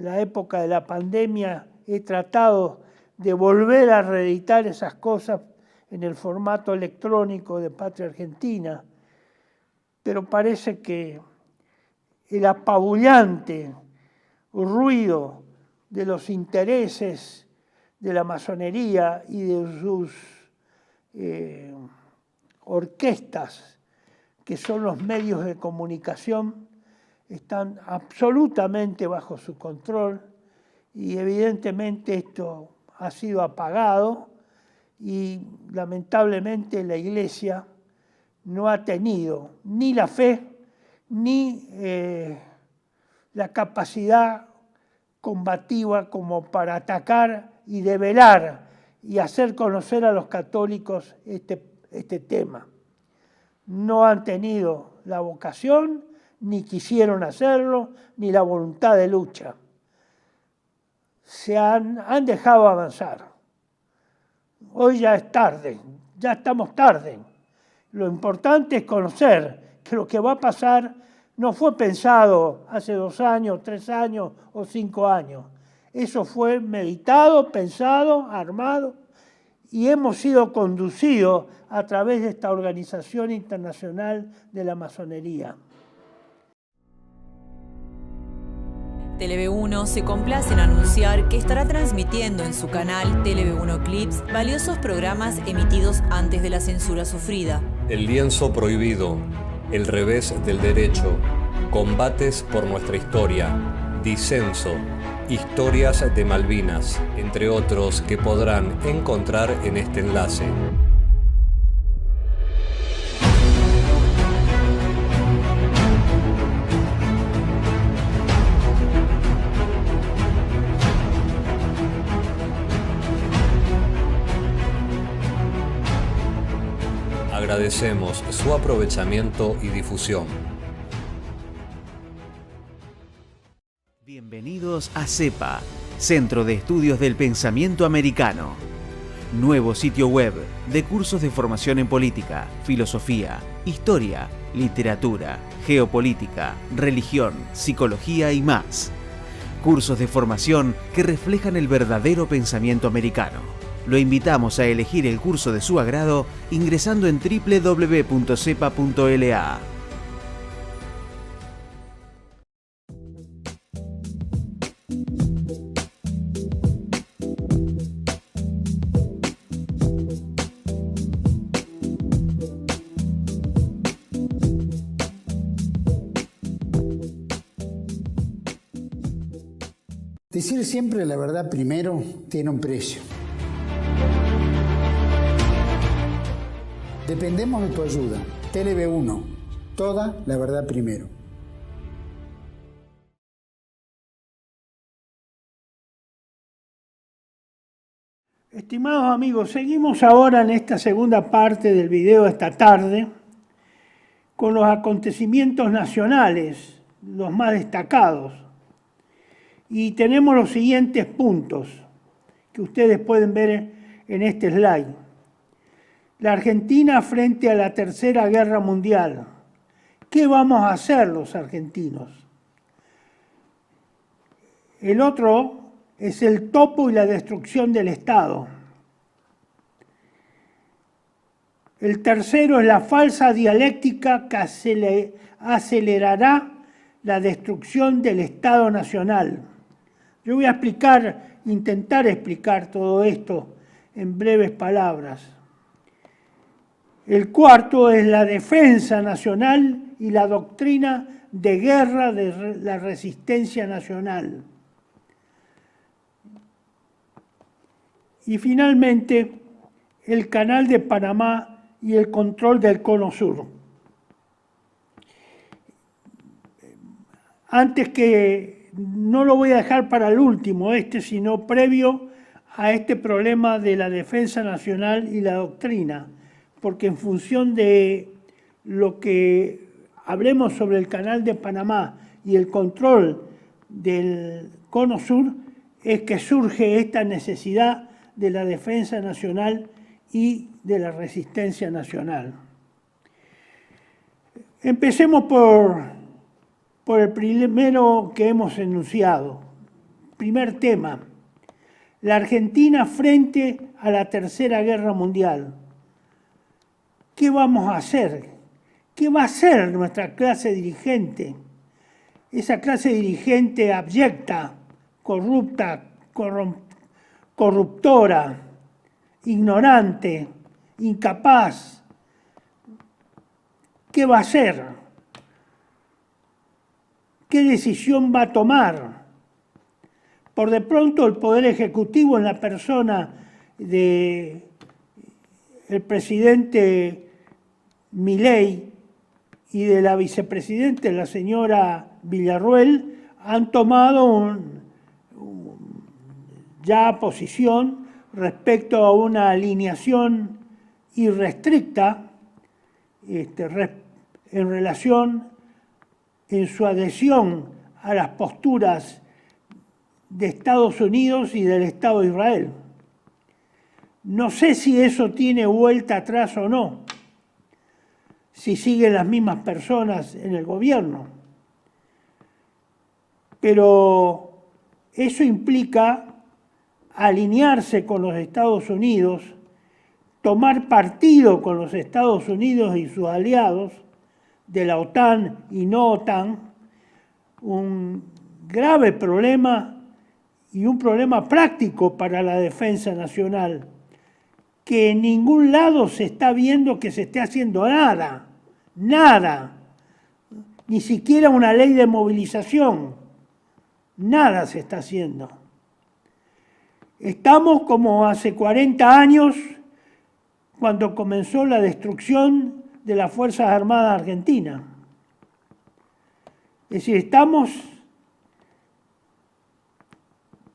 la época de la pandemia, he tratado de volver a reeditar esas cosas en el formato electrónico de Patria Argentina, pero parece que el apabullante ruido de los intereses de la masonería y de sus orquestas, que son los medios de comunicación, están absolutamente bajo su control, y evidentemente esto ha sido apagado, y lamentablemente la Iglesia no ha tenido ni la fe ni la capacidad combativa como para atacar y develar y hacer conocer a los católicos este tema. No han tenido la vocación, ni quisieron hacerlo, ni la voluntad de lucha. Se han dejado avanzar. Hoy ya es tarde, ya estamos tarde. Lo importante es conocer que lo que va a pasar no fue pensado hace 2 años, 3 años o 5 años. Eso fue meditado, pensado, armado, y hemos sido conducidos a través de esta organización internacional de la masonería. TLV1 se complace en anunciar que estará transmitiendo en su canal TLV1 Clips valiosos programas emitidos antes de la censura sufrida. El lienzo prohibido, el revés del derecho, combates por nuestra historia, disenso, historias de Malvinas, entre otros que podrán encontrar en este enlace. Agradecemos su aprovechamiento y difusión. Bienvenidos a CEPA, Centro de Estudios del Pensamiento Americano. Nuevo sitio web de cursos de formación en política, filosofía, historia, literatura, geopolítica, religión, psicología y más. Cursos de formación que reflejan el verdadero pensamiento americano. Lo invitamos a elegir el curso de su agrado ingresando en www.cepa.la. Decir siempre la verdad primero tiene un precio. Dependemos de tu ayuda. TLV1, toda la verdad primero. Estimados amigos, seguimos ahora en esta segunda parte del video de esta tarde con los acontecimientos nacionales, los más destacados. Y tenemos los siguientes puntos que ustedes pueden ver en este slide. La Argentina frente a la Tercera Guerra Mundial. ¿Qué vamos a hacer los argentinos? El otro es el topo y la destrucción del Estado. El tercero es la falsa dialéctica que acelerará la destrucción del Estado Nacional. Yo voy a intentar explicar todo esto en breves palabras. El cuarto es la defensa nacional y la doctrina de guerra de la resistencia nacional. Y finalmente, el Canal de Panamá y el control del Cono Sur. Antes que, no lo voy a dejar para el último, sino previo a este problema de la defensa nacional y la doctrina, porque en función de lo que hablemos sobre el Canal de Panamá y el control del Cono Sur, es que surge esta necesidad de la defensa nacional y de la resistencia nacional. Empecemos por el primero que hemos enunciado. Primer tema, la Argentina frente a la Tercera Guerra Mundial. ¿Qué vamos a hacer? ¿Qué va a hacer nuestra clase dirigente? Esa clase dirigente abyecta, corrupta, corruptora, ignorante, incapaz. ¿Qué va a hacer? ¿Qué decisión va a tomar? Por de pronto el Poder Ejecutivo en la persona del presidente Milei y de la vicepresidenta, la señora Villarruel, han tomado ya posición respecto a una alineación irrestricta en relación en su adhesión a las posturas de Estados Unidos y del Estado de Israel. No sé si eso tiene vuelta atrás o no, si siguen las mismas personas en el gobierno. Pero eso implica alinearse con los Estados Unidos, tomar partido con los Estados Unidos y sus aliados de la OTAN y no OTAN, un grave problema y un problema práctico para la defensa nacional, que en ningún lado se está viendo que se esté haciendo nada, ni siquiera una ley de movilización, nada se está haciendo. Estamos como hace 40 años, cuando comenzó la destrucción de las Fuerzas Armadas Argentinas. Es decir, estamos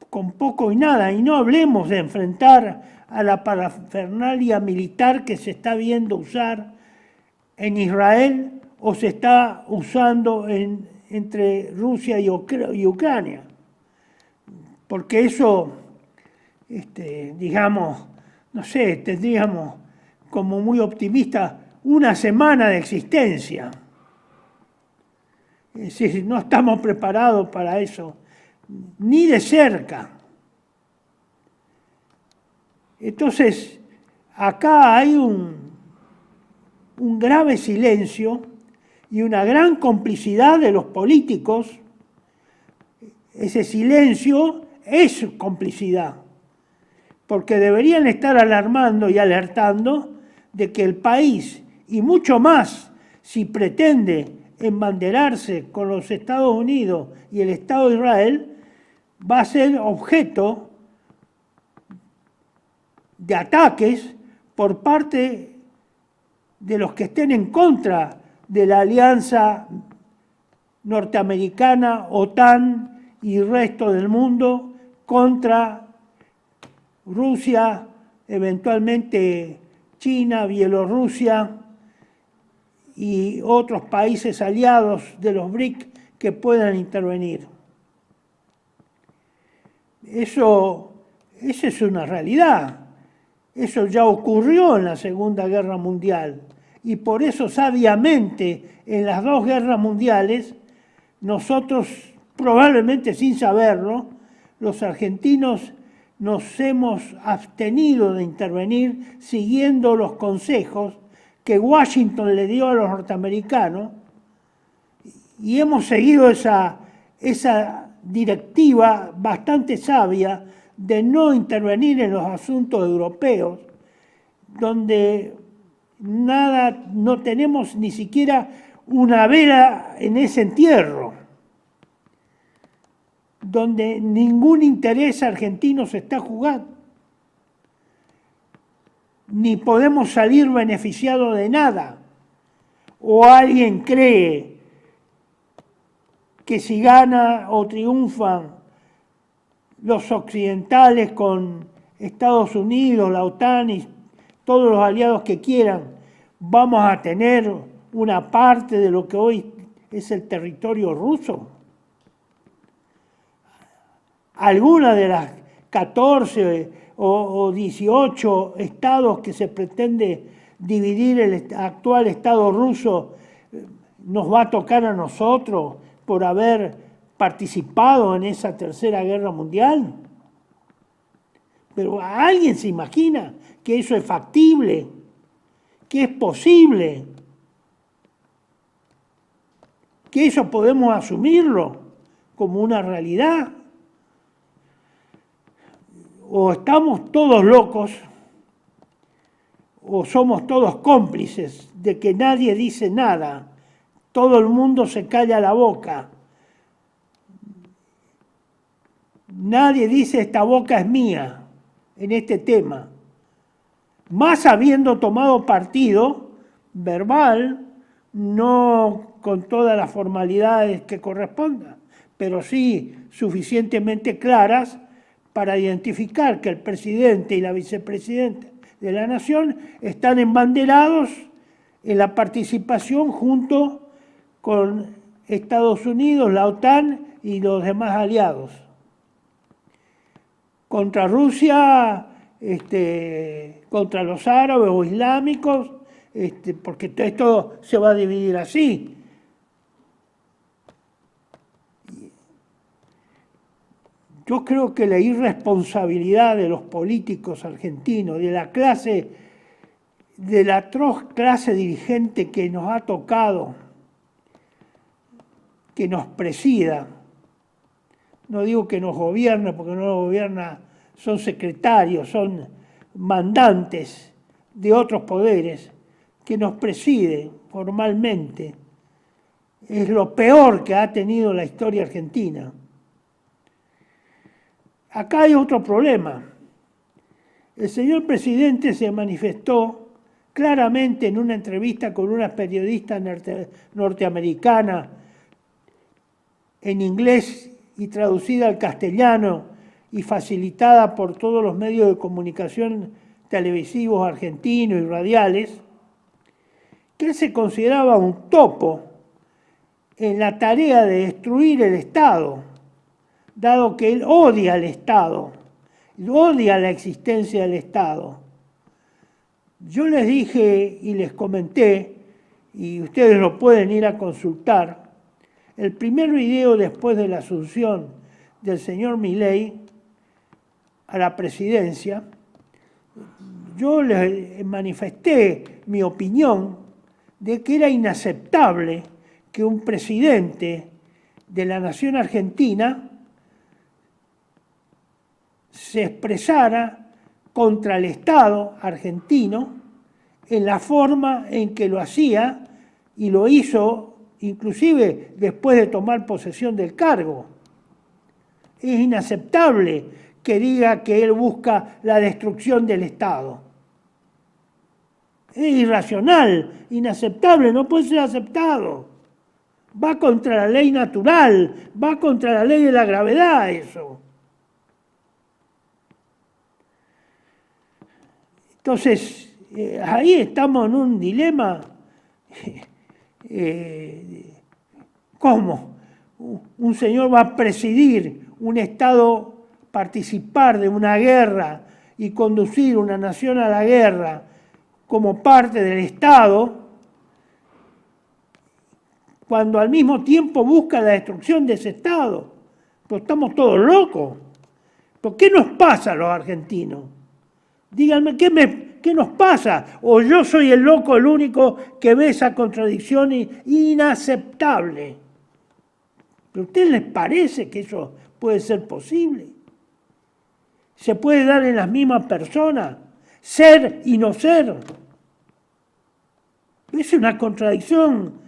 con poco y nada, y no hablemos de enfrentar a la parafernalia militar que se está viendo usar en Israel o se está usando entre Rusia y Ucrania. Porque eso, digamos, no sé, tendríamos como muy optimista una semana de existencia. Es decir, no estamos preparados para eso, ni de cerca. Entonces, acá hay un grave silencio y una gran complicidad de los políticos. Ese silencio es complicidad, porque deberían estar alarmando y alertando de que el país, y mucho más si pretende embanderarse con los Estados Unidos y el Estado de Israel, va a ser objeto de ataques por parte de los que estén en contra de la alianza norteamericana, OTAN y resto del mundo contra Rusia, eventualmente China, Bielorrusia y otros países aliados de los BRIC que puedan intervenir. Eso es una realidad. Eso ya ocurrió en la Segunda Guerra Mundial. Y por eso, sabiamente, en las dos guerras mundiales, nosotros, probablemente sin saberlo, los argentinos nos hemos abstenido de intervenir siguiendo los consejos que Washington le dio a los norteamericanos, y hemos seguido esa directiva bastante sabia de no intervenir en los asuntos europeos, donde no tenemos ni siquiera una vela en ese entierro, donde ningún interés argentino se está jugando, ni podemos salir beneficiados de nada. ¿O alguien cree que si gana o triunfan los occidentales con Estados Unidos, la OTAN y todos los aliados que quieran, vamos a tener una parte de lo que hoy es el territorio ruso? Alguna de las 14 o 18 estados que se pretende dividir el actual Estado ruso nos va a tocar a nosotros por haber participado en esa Tercera Guerra Mundial. Pero ¿alguien se imagina que eso es factible? ¿Que es posible? ¿Que eso podemos asumirlo como una realidad? O estamos todos locos, o somos todos cómplices de que nadie dice nada, todo el mundo se calla la boca. Nadie dice esta boca es mía en este tema, más habiendo tomado partido verbal, no con todas las formalidades que correspondan, pero sí suficientemente claras para identificar que el presidente y la vicepresidenta de la Nación están embanderados en la participación junto con Estados Unidos, la OTAN y los demás aliados. Contra Rusia, contra los árabes o islámicos, porque esto se va a dividir así. Yo creo que la irresponsabilidad de los políticos argentinos, de la atroz clase dirigente que nos ha tocado, que nos presida, no digo que nos gobierne, porque no nos gobierna, son secretarios, son mandantes de otros poderes, que nos preside formalmente, es lo peor que ha tenido la historia argentina. Acá hay otro problema. El señor presidente se manifestó claramente en una entrevista con una periodista norteamericana en inglés y traducida al castellano y facilitada por todos los medios de comunicación televisivos argentinos y radiales, que él se consideraba un topo en la tarea de destruir el Estado, dado que él odia al Estado, odia la existencia del Estado. Yo les dije y les comenté, y ustedes lo pueden ir a consultar, el primer video después de la asunción del señor Milei a la presidencia yo les manifesté mi opinión de que era inaceptable que un presidente de la nación argentina se expresara contra el Estado argentino en la forma en que lo hacía, y lo hizo inclusive después de tomar posesión del cargo. Es inaceptable que diga que él busca la destrucción del Estado. Es irracional, inaceptable, no puede ser aceptado. Va contra la ley natural, va contra la ley de la gravedad eso. Entonces, ahí estamos en un dilema. ¿Cómo? Un señor va a presidir un Estado, participar de una guerra y conducir una nación a la guerra como parte del Estado, cuando al mismo tiempo busca la destrucción de ese Estado. Pues estamos todos locos. ¿Por qué nos pasa a los argentinos? Díganme, ¿qué nos pasa? ¿O yo soy el loco, el único que ve esa contradicción inaceptable? ¿Pero a ustedes les parece que eso puede ser posible? ¿Se puede dar en las mismas personas? Ser y no ser. Es una contradicción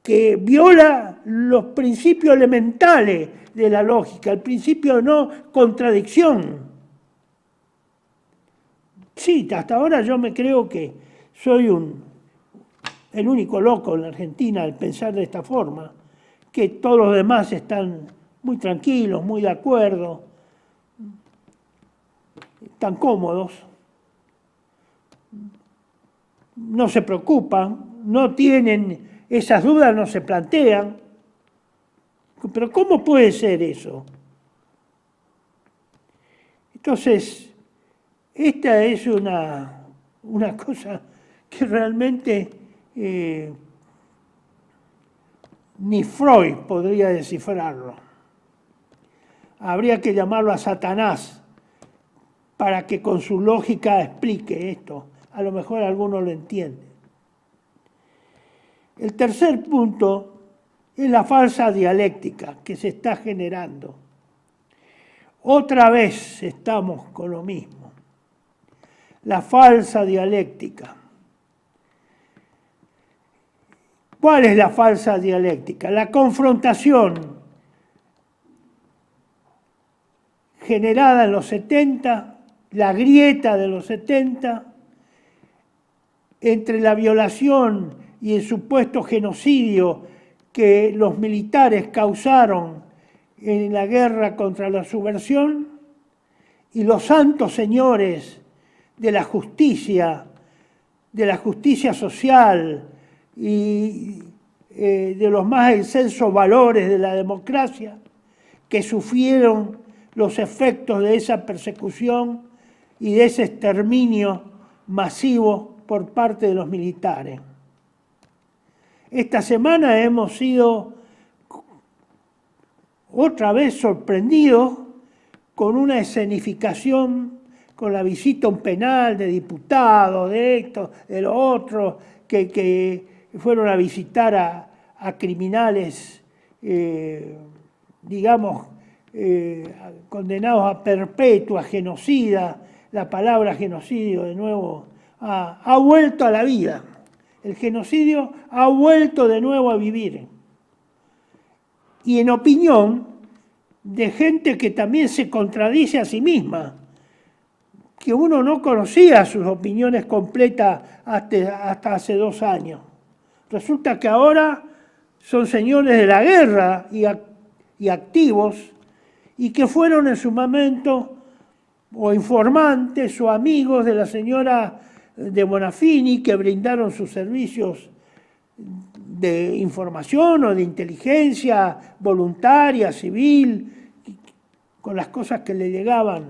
que viola los principios elementales de la lógica, el principio de no contradicción. Sí, hasta ahora yo me creo que soy el único loco en la Argentina al pensar de esta forma, que todos los demás están muy tranquilos, muy de acuerdo, están cómodos, no se preocupan, no tienen esas dudas, no se plantean. Pero ¿cómo puede ser eso? Entonces, esta es una cosa que realmente ni Freud podría descifrarlo. Habría que llamarlo a Satanás para que con su lógica explique esto. A lo mejor alguno lo entiende. El tercer punto es la falsa dialéctica que se está generando. Otra vez estamos con lo mismo. La falsa dialéctica. ¿Cuál es la falsa dialéctica? La confrontación generada en los 70, la grieta de los 70, entre la violación y el supuesto genocidio que los militares causaron en la guerra contra la subversión, y los santos señores de la justicia social y de los más excelsos valores de la democracia, que sufrieron los efectos de esa persecución y de ese exterminio masivo por parte de los militares. Esta semana hemos sido otra vez sorprendidos con una escenificación, con la visita a un penal de diputados, de esto, de lo otro, que fueron a visitar a criminales, condenados a perpetua, genocida. La palabra genocidio de nuevo ha vuelto a la vida. El genocidio ha vuelto de nuevo a vivir. Y en opinión de gente que también se contradice a sí misma, que uno no conocía sus opiniones completas hasta hace 2 años. Resulta que ahora son señores de la guerra y activos, y que fueron en su momento o informantes o amigos de la señora de Bonafini, que brindaron sus servicios de información o de inteligencia voluntaria, civil, con las cosas que le llegaban.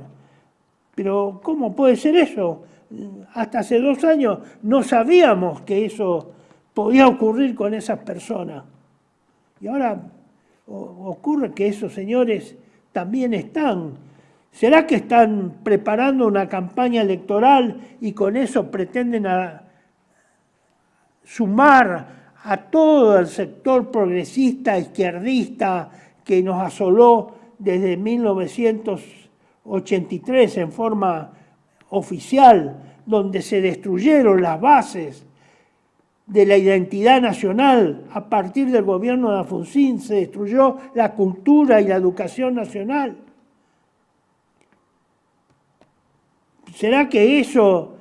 Pero ¿cómo puede ser eso? Hasta hace 2 años no sabíamos que eso podía ocurrir con esas personas. Y ahora ocurre que esos señores también están ¿Será que están preparando una campaña electoral y con eso pretenden sumar a todo el sector progresista, izquierdista, que nos asoló desde 1983 en forma oficial, donde se destruyeron las bases de la identidad nacional? A partir del gobierno de Alfonsín se destruyó la cultura y la educación nacional. ¿Será que eso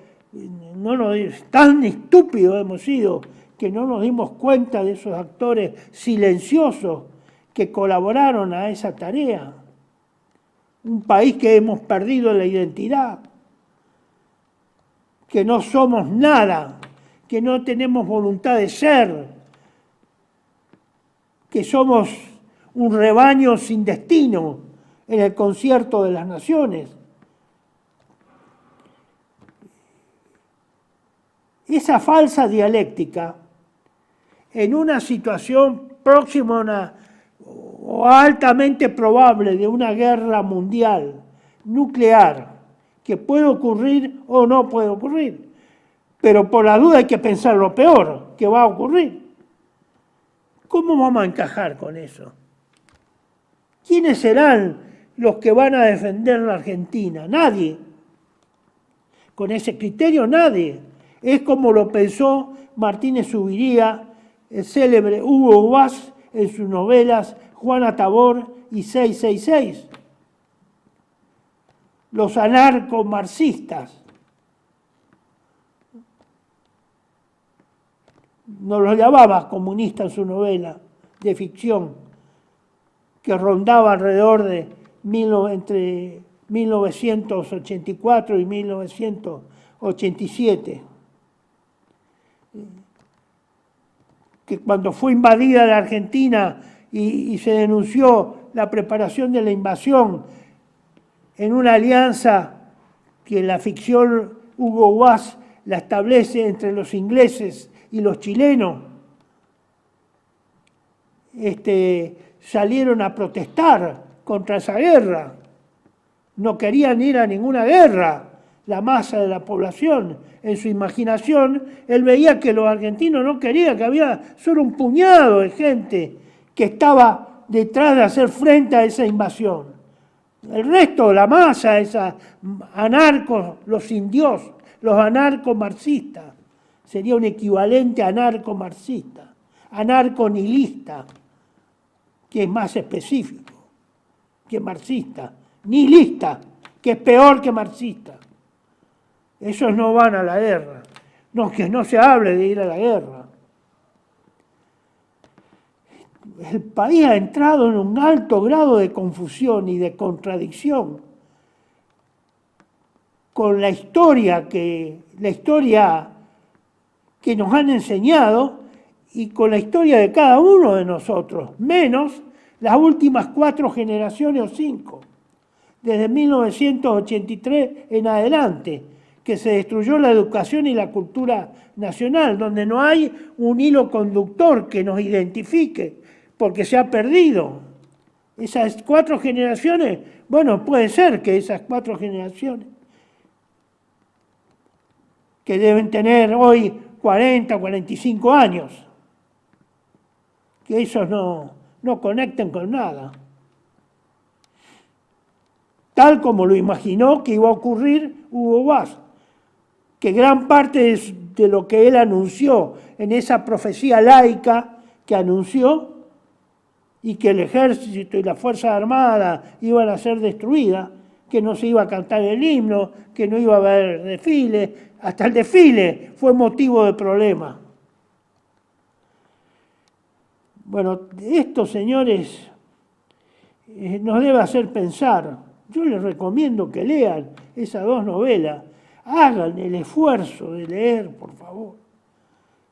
tan estúpidos hemos sido que no nos dimos cuenta de esos actores silenciosos que colaboraron a esa tarea? Un país que hemos perdido la identidad, que no somos nada, que no tenemos voluntad de ser, que somos un rebaño sin destino en el concierto de las naciones. Esa falsa dialéctica, en una situación próxima o altamente probable de una guerra mundial nuclear, que puede ocurrir o no puede ocurrir, pero por la duda hay que pensar lo peor que va a ocurrir. ¿Cómo vamos a encajar con eso? ¿Quiénes serán los que van a defender la Argentina? Nadie. Con ese criterio, nadie. Es como lo pensó Martínez Zuviría, el célebre Hugo Guas, en sus novelas Juana Tabor y 666. Los anarcomarxistas. No los llamaba comunistas en su novela de ficción, que rondaba alrededor de entre 1984 y 1987. Que cuando fue invadida la Argentina y se denunció la preparación de la invasión en una alianza que la ficción Hugo Guas la establece entre los ingleses y los chilenos, salieron a protestar contra esa guerra. No querían ir a ninguna guerra. La masa de la población, en su imaginación, él veía que los argentinos no querían, que había solo un puñado de gente que estaba detrás de hacer frente a esa invasión. El resto, la masa, esa anarcos, los indios, los anarcomarxistas, sería un equivalente a anarcomarxista, anarconihilista, que es más específico que marxista, nihilista, que es peor que marxista. Esos no van a la guerra. No, que no se hable de ir a la guerra. El país ha entrado en un alto grado de confusión y de contradicción con la historia que nos han enseñado y con la historia de cada uno de nosotros, menos las últimas 4 generaciones o 5, desde 1983 en adelante, que se destruyó la educación y la cultura nacional, donde no hay un hilo conductor que nos identifique, porque se ha perdido. Esas 4 generaciones, bueno, puede ser que esas 4 generaciones, que deben tener hoy 40, 45 años, que esos no conecten con nada. Tal como lo imaginó que iba a ocurrir Hugo Guas, que gran parte de lo que él anunció en esa profecía laica que anunció, y que el ejército y la Fuerza Armada iban a ser destruidas, que no se iba a cantar el himno, que no iba a haber desfile, hasta el desfile fue motivo de problema. Bueno, esto, señores, nos debe hacer pensar. Yo les recomiendo que lean esas 2 novelas. Hagan el esfuerzo de leer, por favor.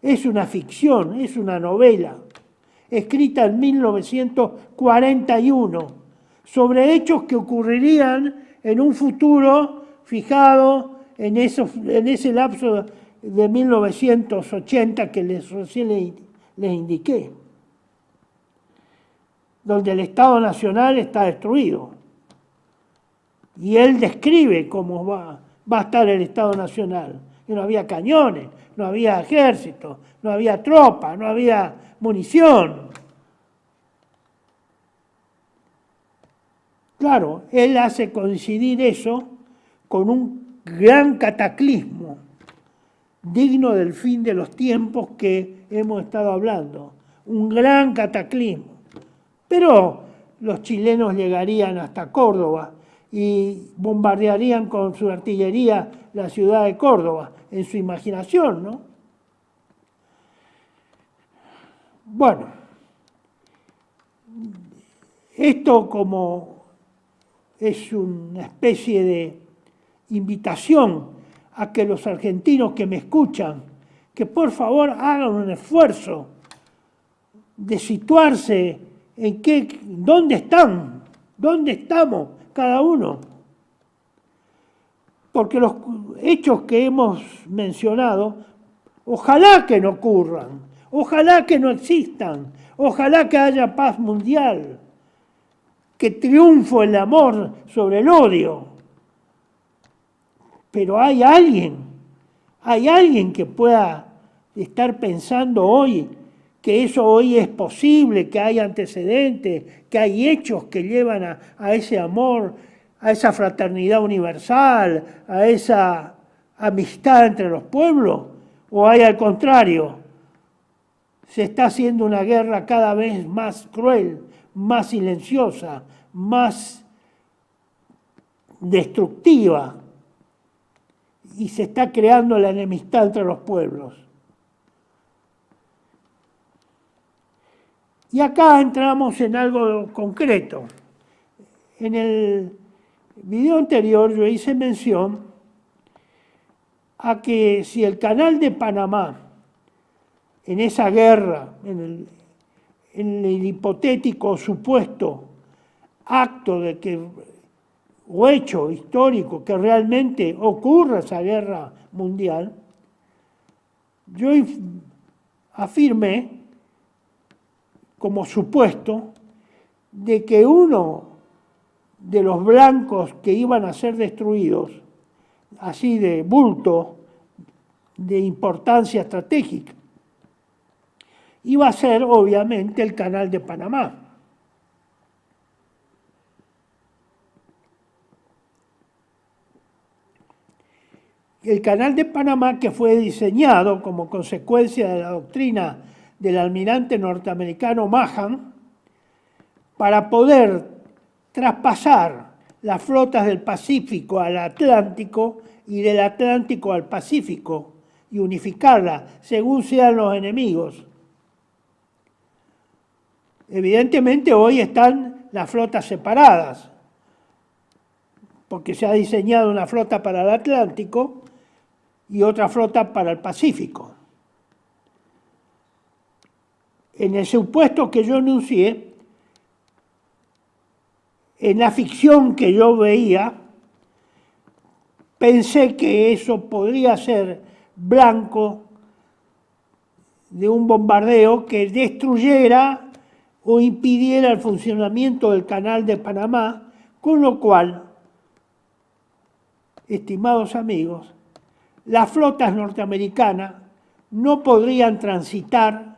Es una ficción, es una novela, escrita en 1941, sobre hechos que ocurrirían en un futuro fijado en ese lapso de 1980 que recién les indiqué, donde el Estado Nacional está destruido. Y él describe cómo va a estar el Estado Nacional. Y no había cañones, no había ejército, no había tropa, no había munición. Claro, él hace coincidir eso con un gran cataclismo, digno del fin de los tiempos que hemos estado hablando. Un gran cataclismo. Pero los chilenos llegarían hasta Córdoba y bombardearían con su artillería la ciudad de Córdoba, en su imaginación, ¿no? Bueno, esto como es una especie de invitación a que los argentinos que me escuchan, que por favor hagan un esfuerzo de situarse en dónde están, dónde estamos cada uno. Porque los hechos que hemos mencionado, ojalá que no ocurran, ojalá que no existan, ojalá que haya paz mundial, que triunfe el amor sobre el odio. Pero hay alguien que pueda estar pensando hoy que eso hoy es posible, que hay antecedentes, que hay hechos que llevan a ese amor, a esa fraternidad universal, a esa amistad entre los pueblos, o hay al contrario, se está haciendo una guerra cada vez más cruel, más silenciosa, más destructiva, y se está creando la enemistad entre los pueblos. Y acá entramos en algo concreto. En el video anterior yo hice mención a que si el Canal de Panamá, en esa guerra, en el hipotético supuesto acto de que, o hecho histórico que realmente ocurra esa guerra mundial, yo afirmé como supuesto de que uno de los blancos que iban a ser destruidos, así de bulto, de importancia estratégica, iba a ser obviamente el Canal de Panamá. El Canal de Panamá, que fue diseñado como consecuencia de la doctrina del almirante norteamericano Mahan, para poder traspasar las flotas del Pacífico al Atlántico y del Atlántico al Pacífico y unificarla según sean los enemigos. Evidentemente hoy están las flotas separadas, porque se ha diseñado una flota para el Atlántico y otra flota para el Pacífico. En el supuesto que yo enuncié, en la ficción que yo veía, pensé que eso podría ser blanco de un bombardeo que destruyera o impidiera el funcionamiento del Canal de Panamá, con lo cual, estimados amigos, las flotas norteamericanas no podrían transitar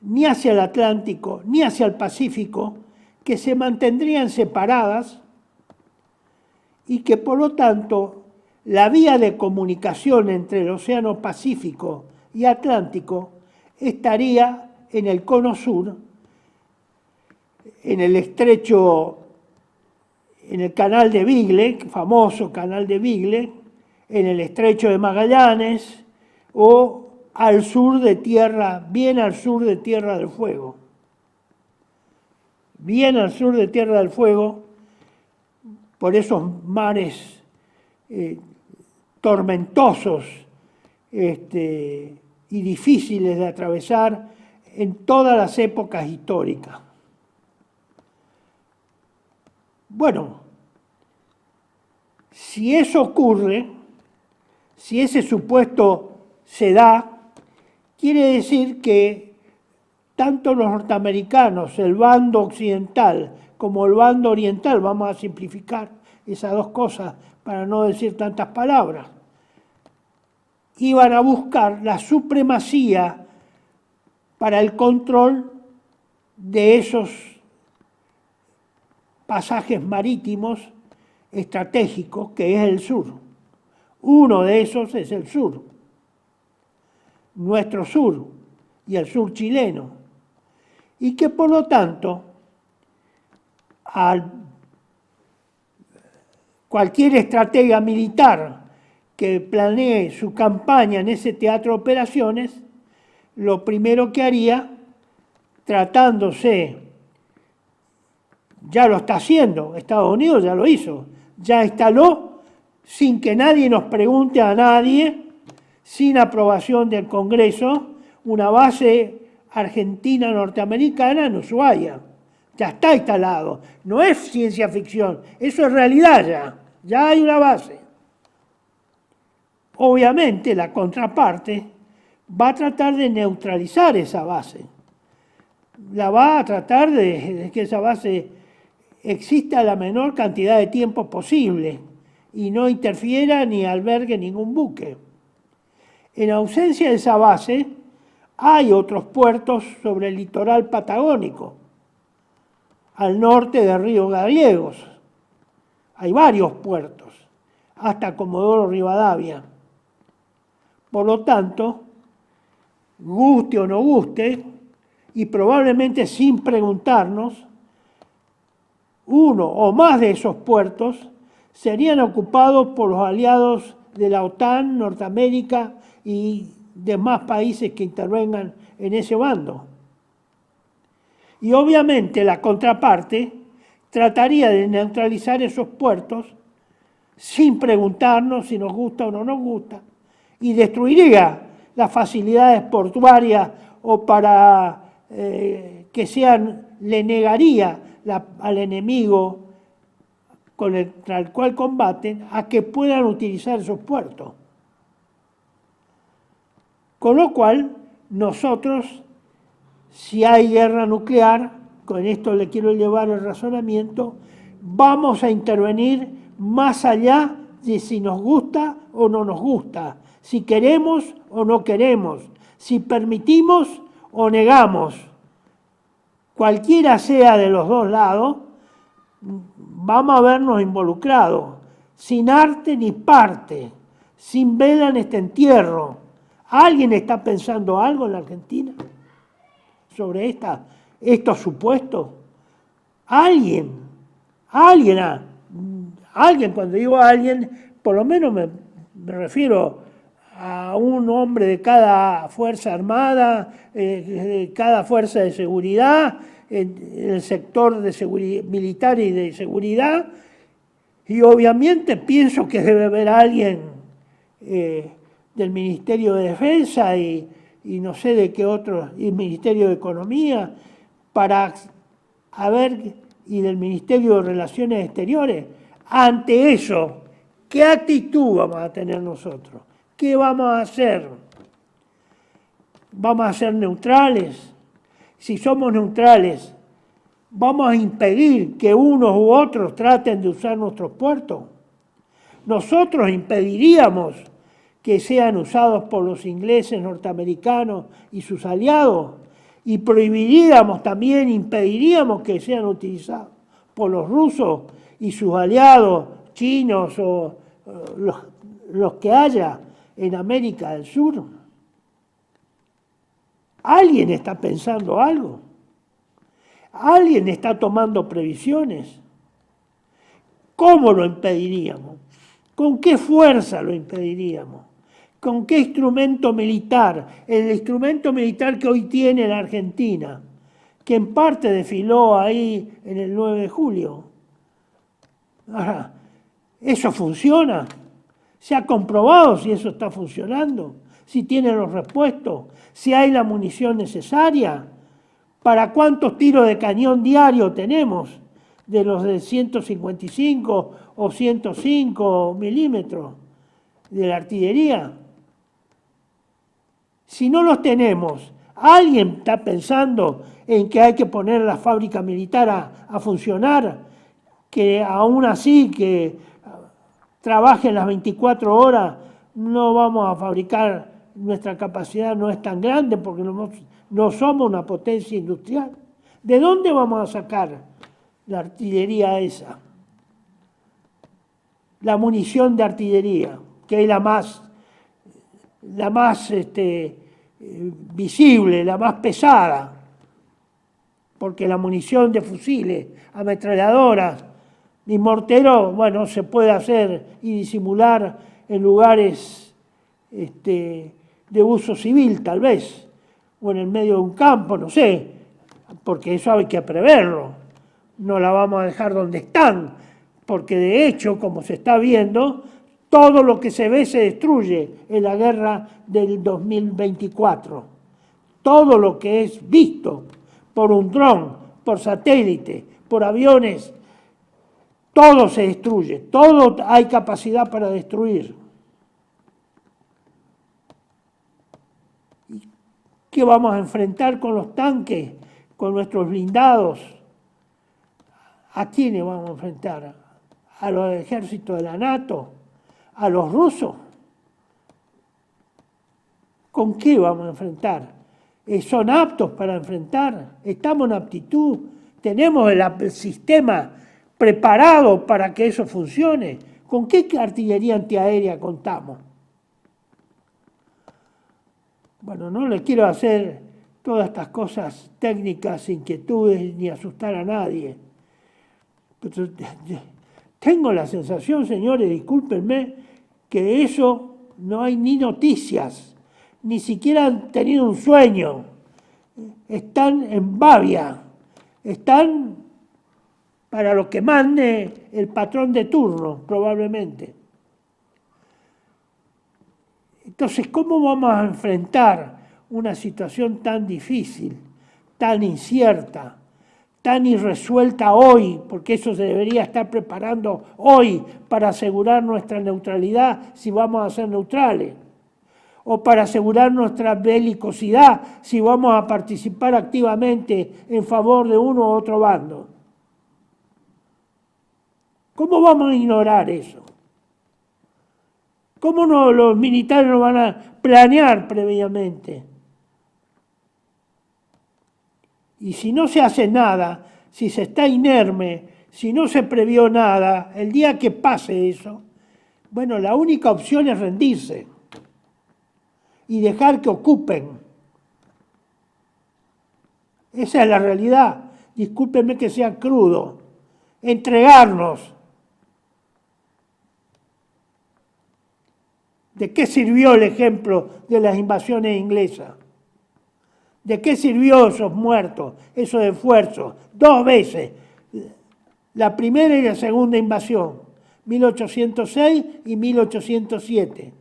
ni hacia el Atlántico ni hacia el Pacífico, que se mantendrían separadas y que por lo tanto la vía de comunicación entre el Océano Pacífico y Atlántico estaría en el cono sur, en el estrecho, en el canal de Beagle, famoso canal de Beagle, en el estrecho de Magallanes o al sur de Tierra, bien al sur de Tierra del Fuego. Bien al sur de Tierra del Fuego, por esos mares tormentosos y difíciles de atravesar en todas las épocas históricas. Bueno, si eso ocurre, si ese supuesto se da, quiere decir que tanto los norteamericanos, el bando occidental, como el bando oriental, vamos a simplificar esas dos cosas, para no decir tantas palabras, iban a buscar la supremacía para el control de esos pasajes marítimos estratégicos, que es el sur. Uno de esos es el sur, nuestro sur y el sur chileno, y que por lo tanto cualquier estratega militar que planee su campaña en ese teatro de operaciones, lo primero que haría, tratándose, ya lo está haciendo, Estados Unidos ya lo hizo, ya instaló, sin que nadie nos pregunte a nadie, sin aprobación del Congreso, una base argentina norteamericana en Ushuaia. Ya está instalado. No es ciencia ficción, eso es realidad ya. Ya hay una base. Obviamente la contraparte va a tratar de neutralizar esa base. La va a tratar de que esa base exista la menor cantidad de tiempo posible y no interfiera ni albergue ningún buque. En ausencia de esa base, hay otros puertos sobre el litoral patagónico, al norte de Río Gallegos. Hay varios puertos, hasta Comodoro Rivadavia. Por lo tanto, guste o no guste, y probablemente sin preguntarnos, uno o más de esos puertos serían ocupados por los aliados de la OTAN, Norteamérica y demás países que intervengan en ese bando. Y obviamente la contraparte trataría de neutralizar esos puertos sin preguntarnos si nos gusta o no nos gusta, y destruiría las facilidades portuarias o para que sean, le negaría al enemigo contra el cual combaten a que puedan utilizar esos puertos. Con lo cual, nosotros, si hay guerra nuclear, con esto le quiero llevar el razonamiento, vamos a intervenir más allá de si nos gusta o no nos gusta, si queremos o no queremos, si permitimos o negamos. Cualquiera sea de los dos lados, vamos a vernos involucrados, sin arte ni parte, sin vela en este entierro. ¿Alguien está pensando algo en la Argentina sobre estos supuestos? ¿Alguien? Cuando digo alguien, por lo menos me refiero a un hombre de cada fuerza armada, cada fuerza de seguridad, en el sector de seguridad, militar y de seguridad, y obviamente pienso que debe haber alguien del Ministerio de Defensa y no sé de qué otro, y el Ministerio de Economía, y del Ministerio de Relaciones Exteriores. Ante eso, ¿qué actitud vamos a tener nosotros? ¿Qué vamos a hacer? ¿Vamos a ser neutrales? Si somos neutrales, ¿vamos a impedir que unos u otros traten de usar nuestros puertos? Nosotros impediríamos que sean usados por los ingleses, norteamericanos y sus aliados, y impediríamos que sean utilizados por los rusos y sus aliados chinos o los que haya en América del Sur. ¿Alguien está pensando algo? ¿Alguien está tomando previsiones? ¿Cómo lo impediríamos? ¿Con qué fuerza lo impediríamos? ¿Con qué instrumento militar? El instrumento militar que hoy tiene la Argentina, que en parte desfiló ahí en el 9 de julio. Ahora, ¿eso funciona? ¿Se ha comprobado si eso está funcionando? ¿Si tiene los repuestos? ¿Si hay la munición necesaria? ¿Para cuántos tiros de cañón diario tenemos? De los de 155 o 105 milímetros de la artillería. Si no los tenemos, ¿alguien está pensando en que hay que poner la fábrica militar a funcionar que aún así que trabajen las 24 horas, no vamos a fabricar, nuestra capacidad no es tan grande porque no somos una potencia industrial. ¿De dónde vamos a sacar la artillería esa? La munición de artillería, que es la más visible, la más pesada, porque la munición de fusiles, ametralladoras y morteros, bueno, se puede hacer y disimular en lugares de uso civil, tal vez, o en el medio de un campo, no sé, porque eso hay que preverlo. No la vamos a dejar donde están, porque de hecho, como se está viendo, todo lo que se ve se destruye en la guerra del 2024. Todo lo que es visto por un dron, por satélite, por aviones, todo se destruye, todo hay capacidad para destruir. ¿Qué vamos a enfrentar con los tanques, con nuestros blindados? ¿A quiénes vamos a enfrentar? ¿A los ejércitos de la NATO? ¿A los rusos? ¿Con qué vamos a enfrentar? ¿Son aptos para enfrentar? ¿Estamos en aptitud? ¿Tenemos el sistema preparado para que eso funcione? ¿Con qué artillería antiaérea contamos? Bueno, no le quiero hacer todas estas cosas técnicas, inquietudes, ni asustar a nadie. Pero tengo la sensación, señores, discúlpenme, que de eso no hay ni noticias, ni siquiera han tenido un sueño. Están en babia, están para lo que mande el patrón de turno, probablemente. Entonces, ¿cómo vamos a enfrentar una situación tan difícil, tan incierta, tan irresuelta hoy? Porque eso se debería estar preparando hoy para asegurar nuestra neutralidad si vamos a ser neutrales, o para asegurar nuestra belicosidad si vamos a participar activamente en favor de uno u otro bando. ¿Cómo vamos a ignorar eso? ¿Cómo no, los militares no van a planear previamente? Y si no se hace nada, si se está inerme, si no se previó nada, el día que pase eso, bueno, la única opción es rendirse y dejar que ocupen. Esa es la realidad. Discúlpenme que sea crudo. Entregarnos. ¿De qué sirvió el ejemplo de las invasiones inglesas? ¿De qué sirvió esos muertos, esos esfuerzos? 2 veces. La primera y la segunda invasión, 1806 y 1807.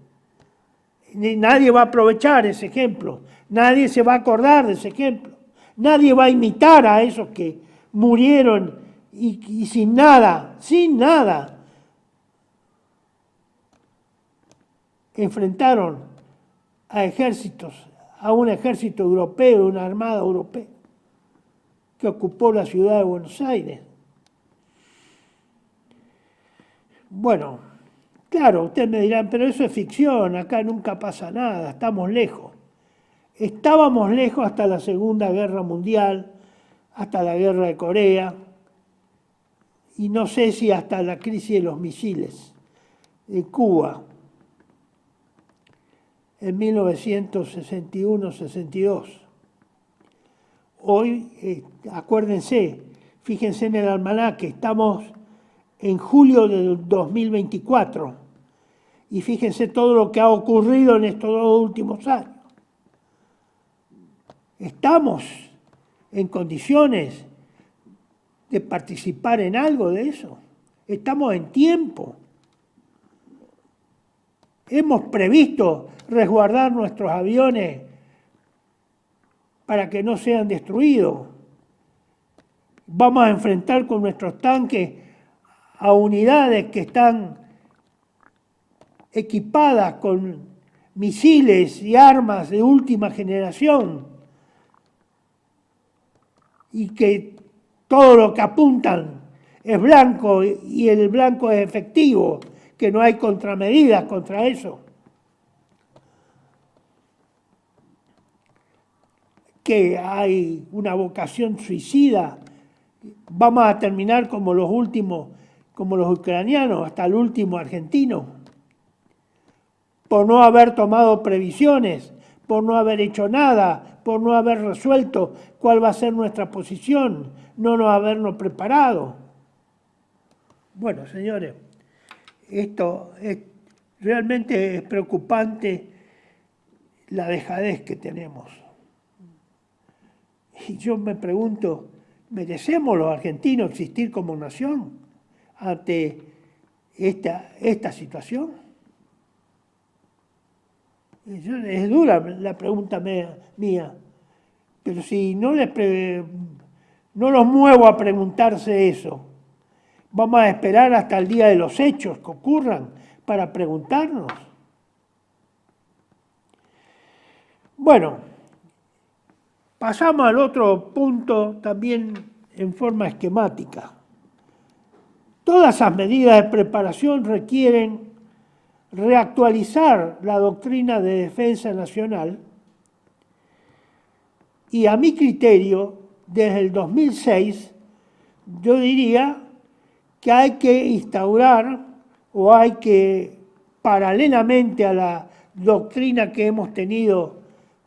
Nadie va a aprovechar ese ejemplo. Nadie se va a acordar de ese ejemplo. Nadie va a imitar a esos que murieron y sin nada, enfrentaron a ejércitos, a un ejército europeo, una armada europea, que ocupó la ciudad de Buenos Aires. Bueno, claro, ustedes me dirán, pero eso es ficción, acá nunca pasa nada, estamos lejos. Estábamos lejos hasta la Segunda Guerra Mundial, hasta la Guerra de Corea, y no sé si hasta la crisis de los misiles de Cuba, en 1961-62. Hoy, acuérdense, fíjense en el almanaque, estamos en julio del 2024 y fíjense todo lo que ha ocurrido en estos 2 últimos años. Estamos en condiciones de participar en algo de eso. Estamos en tiempo. Hemos previsto resguardar nuestros aviones para que no sean destruidos. Vamos a enfrentar con nuestros tanques a unidades que están equipadas con misiles y armas de última generación y que todo lo que apuntan es blanco y el blanco es efectivo, que no hay contramedidas contra eso. Que hay una vocación suicida, vamos a terminar como los últimos, como los ucranianos, hasta el último argentino, por no haber tomado previsiones, por no haber hecho nada, por no haber resuelto cuál va a ser nuestra posición, no habernos preparado. Bueno, señores, esto realmente es preocupante, la dejadez que tenemos. Y yo me pregunto, ¿merecemos los argentinos existir como nación ante esta situación? Es dura la pregunta mía, pero si no los muevo a preguntarse eso, vamos a esperar hasta el día de los hechos que ocurran para preguntarnos. Bueno, pasamos al otro punto también en forma esquemática. Todas esas medidas de preparación requieren reactualizar la doctrina de defensa nacional y a mi criterio, desde el 2006, yo diría que hay que instaurar o hay que, paralelamente a la doctrina que hemos tenido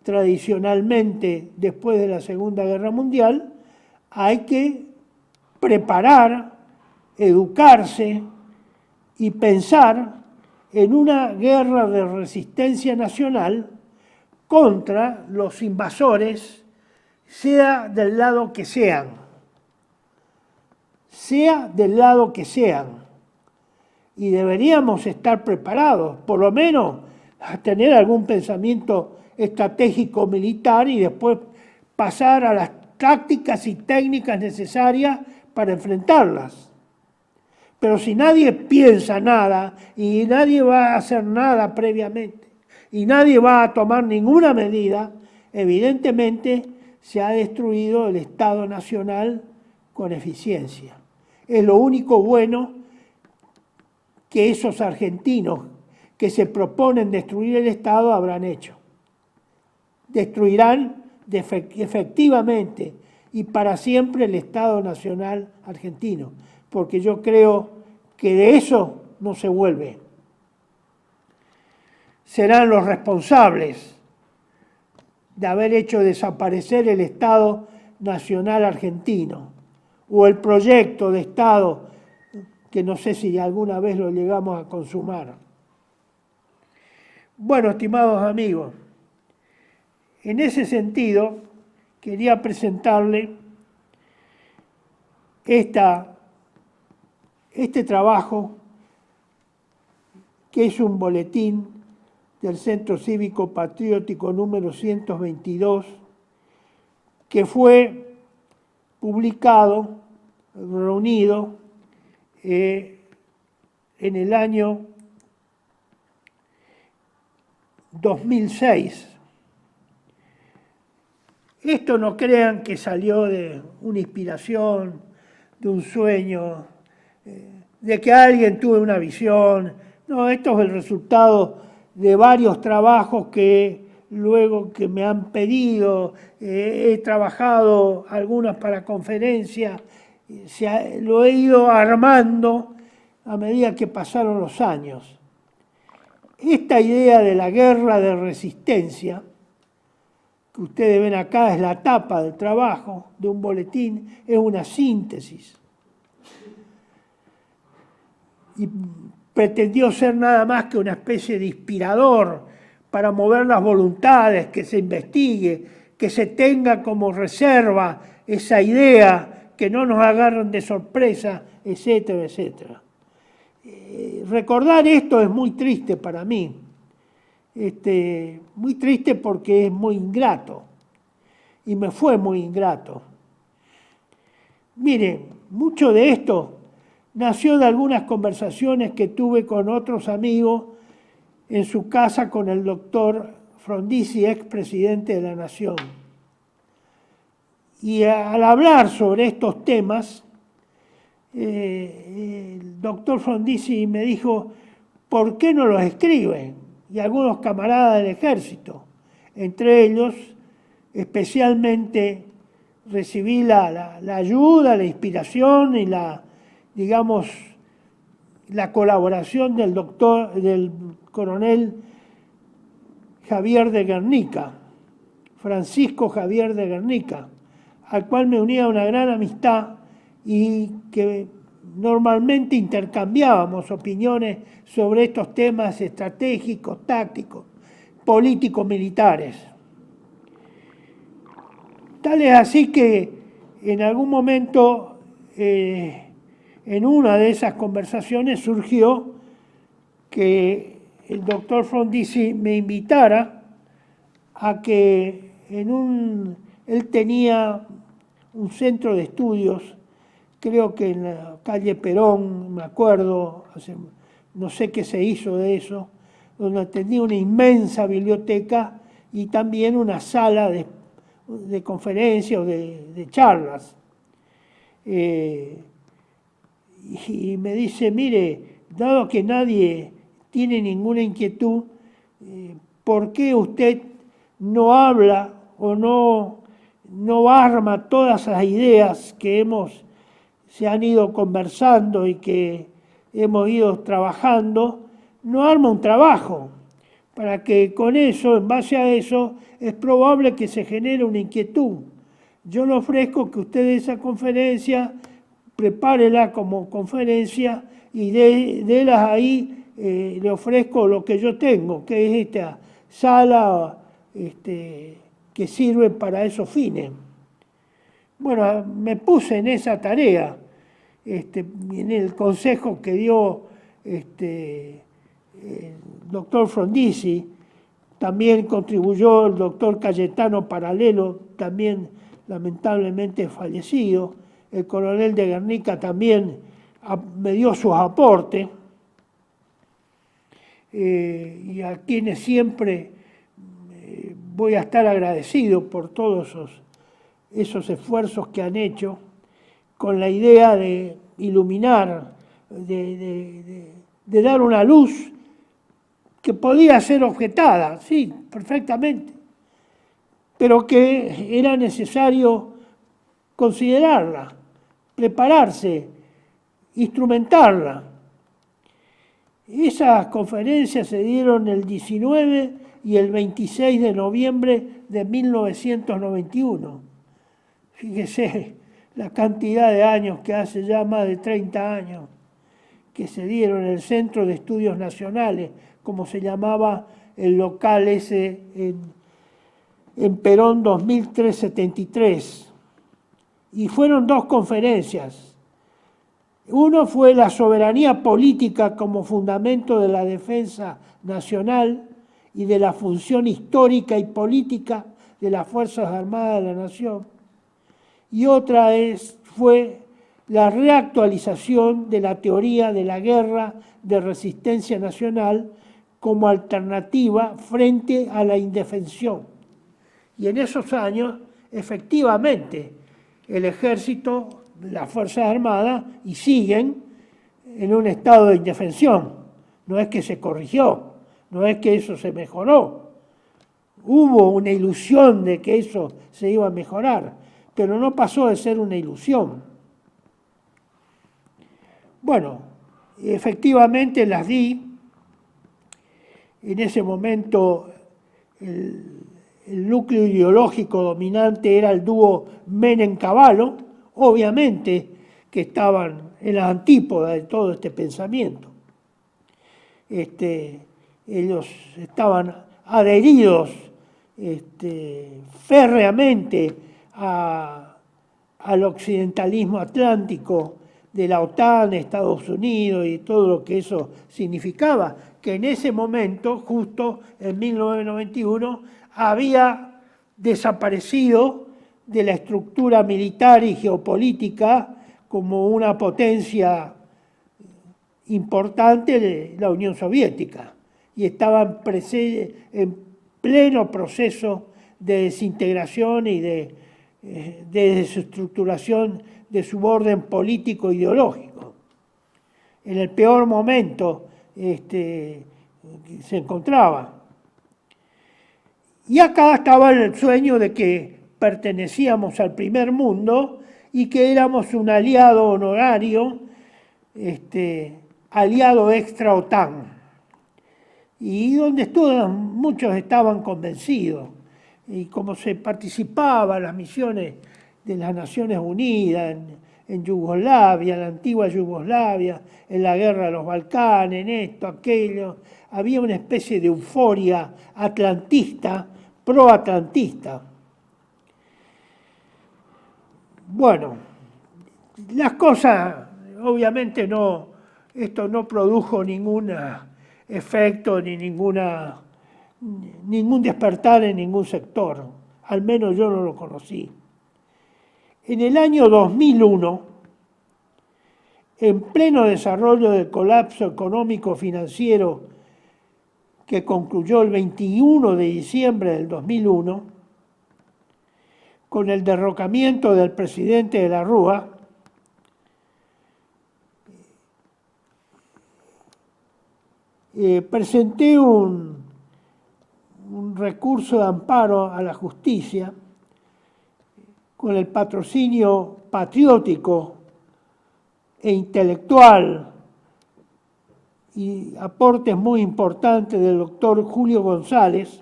tradicionalmente después de la Segunda Guerra Mundial, hay que preparar, educarse y pensar en una guerra de resistencia nacional contra los invasores, sea del lado que sean. Sea del lado que sean. Y deberíamos estar preparados, por lo menos a tener algún pensamiento estratégico militar y después pasar a las tácticas y técnicas necesarias para enfrentarlas. Pero si nadie piensa nada y nadie va a hacer nada previamente y nadie va a tomar ninguna medida, evidentemente se ha destruido el Estado Nacional con eficiencia. Es lo único bueno que esos argentinos que se proponen destruir el Estado habrán hecho. Destruirán efectivamente y para siempre el Estado Nacional argentino, porque yo creo que de eso no se vuelve. Serán los responsables de haber hecho desaparecer el Estado Nacional argentino o el proyecto de Estado que no sé si alguna vez lo llegamos a consumar. Bueno, estimados amigos, en ese sentido quería presentarle este trabajo, que es un boletín del Centro Cívico Patriótico número 122, que fue publicado, reunido en el año 2006. Esto no crean que salió de una inspiración, de un sueño, de que alguien tuvo una visión. No, esto es el resultado de varios trabajos que luego que me han pedido, he trabajado algunas para conferencias, lo he ido armando a medida que pasaron los años. Esta idea de la guerra de resistencia, que ustedes ven acá, es la tapa del trabajo de un boletín, es una síntesis. Y pretendió ser nada más que una especie de inspirador para mover las voluntades, que se investigue, que se tenga como reserva esa idea, que no nos agarren de sorpresa, etcétera, etcétera. Recordar esto es muy triste para mí. Muy triste porque es muy ingrato. Y me fue muy ingrato. Miren, mucho de esto nació de algunas conversaciones que tuve con otros amigos en su casa con el doctor Frondizi, expresidente de la Nación. Y al hablar sobre estos temas, el doctor Frondizi me dijo, ¿por qué no los escriben? Y algunos camaradas del ejército, entre ellos, especialmente recibí la ayuda, la inspiración y la colaboración del coronel Javier de Guernica, Francisco Javier de Guernica, al cual me unía una gran amistad y que normalmente intercambiábamos opiniones sobre estos temas estratégicos, tácticos, políticos, militares. Tal es así que en algún momento, en una de esas conversaciones surgió que el doctor Frondizi me invitara a que él tenía un centro de estudios, creo que en la calle Perón, me acuerdo, no sé qué se hizo de eso, donde tenía una inmensa biblioteca y también una sala de conferencias o de charlas. Y me dice, mire, dado que nadie tiene ninguna inquietud, ¿por qué usted no habla o no arma todas esas ideas que se han ido conversando y que hemos ido trabajando? No arma un trabajo para que con eso, en base a eso, es probable que se genere una inquietud. Yo le ofrezco que usted de esa conferencia, prepárela como conferencia y délas ahí, le ofrezco lo que yo tengo, que es esta sala que sirve para esos fines. Bueno, me puse en esa tarea, en el consejo que dio el doctor Frondizi. También contribuyó el doctor Cayetano Paralelo, también lamentablemente fallecido. El coronel de Guernica también me dio sus aportes, y a quienes siempre voy a estar agradecido por todos esos esfuerzos que han hecho con la idea de iluminar, de dar una luz que podía ser objetada, sí, perfectamente, pero que era necesario considerarla, prepararse, instrumentarla. Esas conferencias se dieron el 19 y el 26 de noviembre de 1991. Fíjese la cantidad de años que hace ya más de 30 años que se dieron en el Centro de Estudios Nacionales, como se llamaba el local ese en Perón 2373. Y fueron dos conferencias. Uno fue la soberanía política como fundamento de la defensa nacional y de la función histórica y política de las Fuerzas Armadas de la Nación. Y otra fue la reactualización de la teoría de la guerra de resistencia nacional como alternativa frente a la indefensión. Y en esos años, efectivamente, el ejército, las Fuerzas Armadas, y siguen en un estado de indefensión. No es que se corrigió, no es que eso se mejoró. Hubo una ilusión de que eso se iba a mejorar, pero no pasó de ser una ilusión. Bueno, efectivamente las di. En ese momento el núcleo ideológico dominante era el dúo Menem-Cavallo, obviamente que estaban en las antípodas de todo este pensamiento. Ellos estaban adheridos férreamente al occidentalismo atlántico de la OTAN, Estados Unidos y todo lo que eso significaba, que en ese momento, justo en 1991, había desaparecido de la estructura militar y geopolítica como una potencia importante de la Unión Soviética, y estaban en pleno proceso de desintegración y de desestructuración de su orden político-ideológico. En el peor momento se encontraba. Y acá estaba el sueño de que pertenecíamos al primer mundo y que éramos un aliado honorario, aliado extra OTAN. Y donde muchos estaban convencidos. Y como se participaba en las misiones de las Naciones Unidas, en Yugoslavia, la antigua Yugoslavia, en la guerra de los Balcanes, en esto, aquello, había una especie de euforia atlantista, pro-atlantista. Bueno, las cosas, obviamente esto no produjo ningún efecto ni ningún despertar en ningún sector, al menos yo no lo conocí. En el año 2001, en pleno desarrollo del colapso económico-financiero que concluyó el 21 de diciembre del 2001, con el derrocamiento del presidente de la Rúa, presenté un recurso de amparo a la justicia con el patrocinio patriótico e intelectual y aportes muy importantes del doctor Julio González.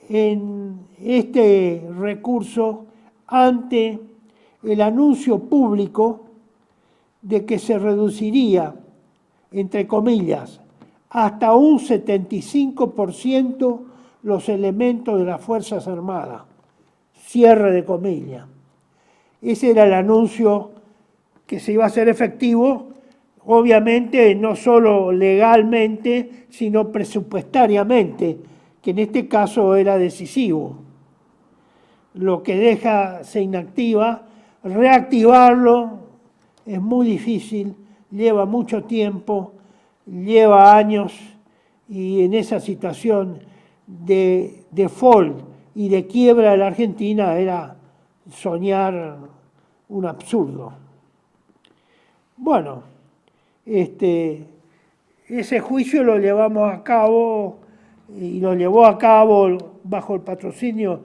En este recurso ante el anuncio público de que se reduciría, entre comillas, hasta un 75% los elementos de las Fuerzas Armadas. Cierre de comillas. Ese era el anuncio que se iba a hacer efectivo, obviamente no solo legalmente, sino presupuestariamente, que en este caso era decisivo. Lo que se inactiva, reactivarlo es muy difícil, lleva mucho tiempo, lleva años, y en esa situación de default y de quiebra de la Argentina era soñar un absurdo. Bueno, ese juicio lo llevamos a cabo y lo llevó a cabo bajo el patrocinio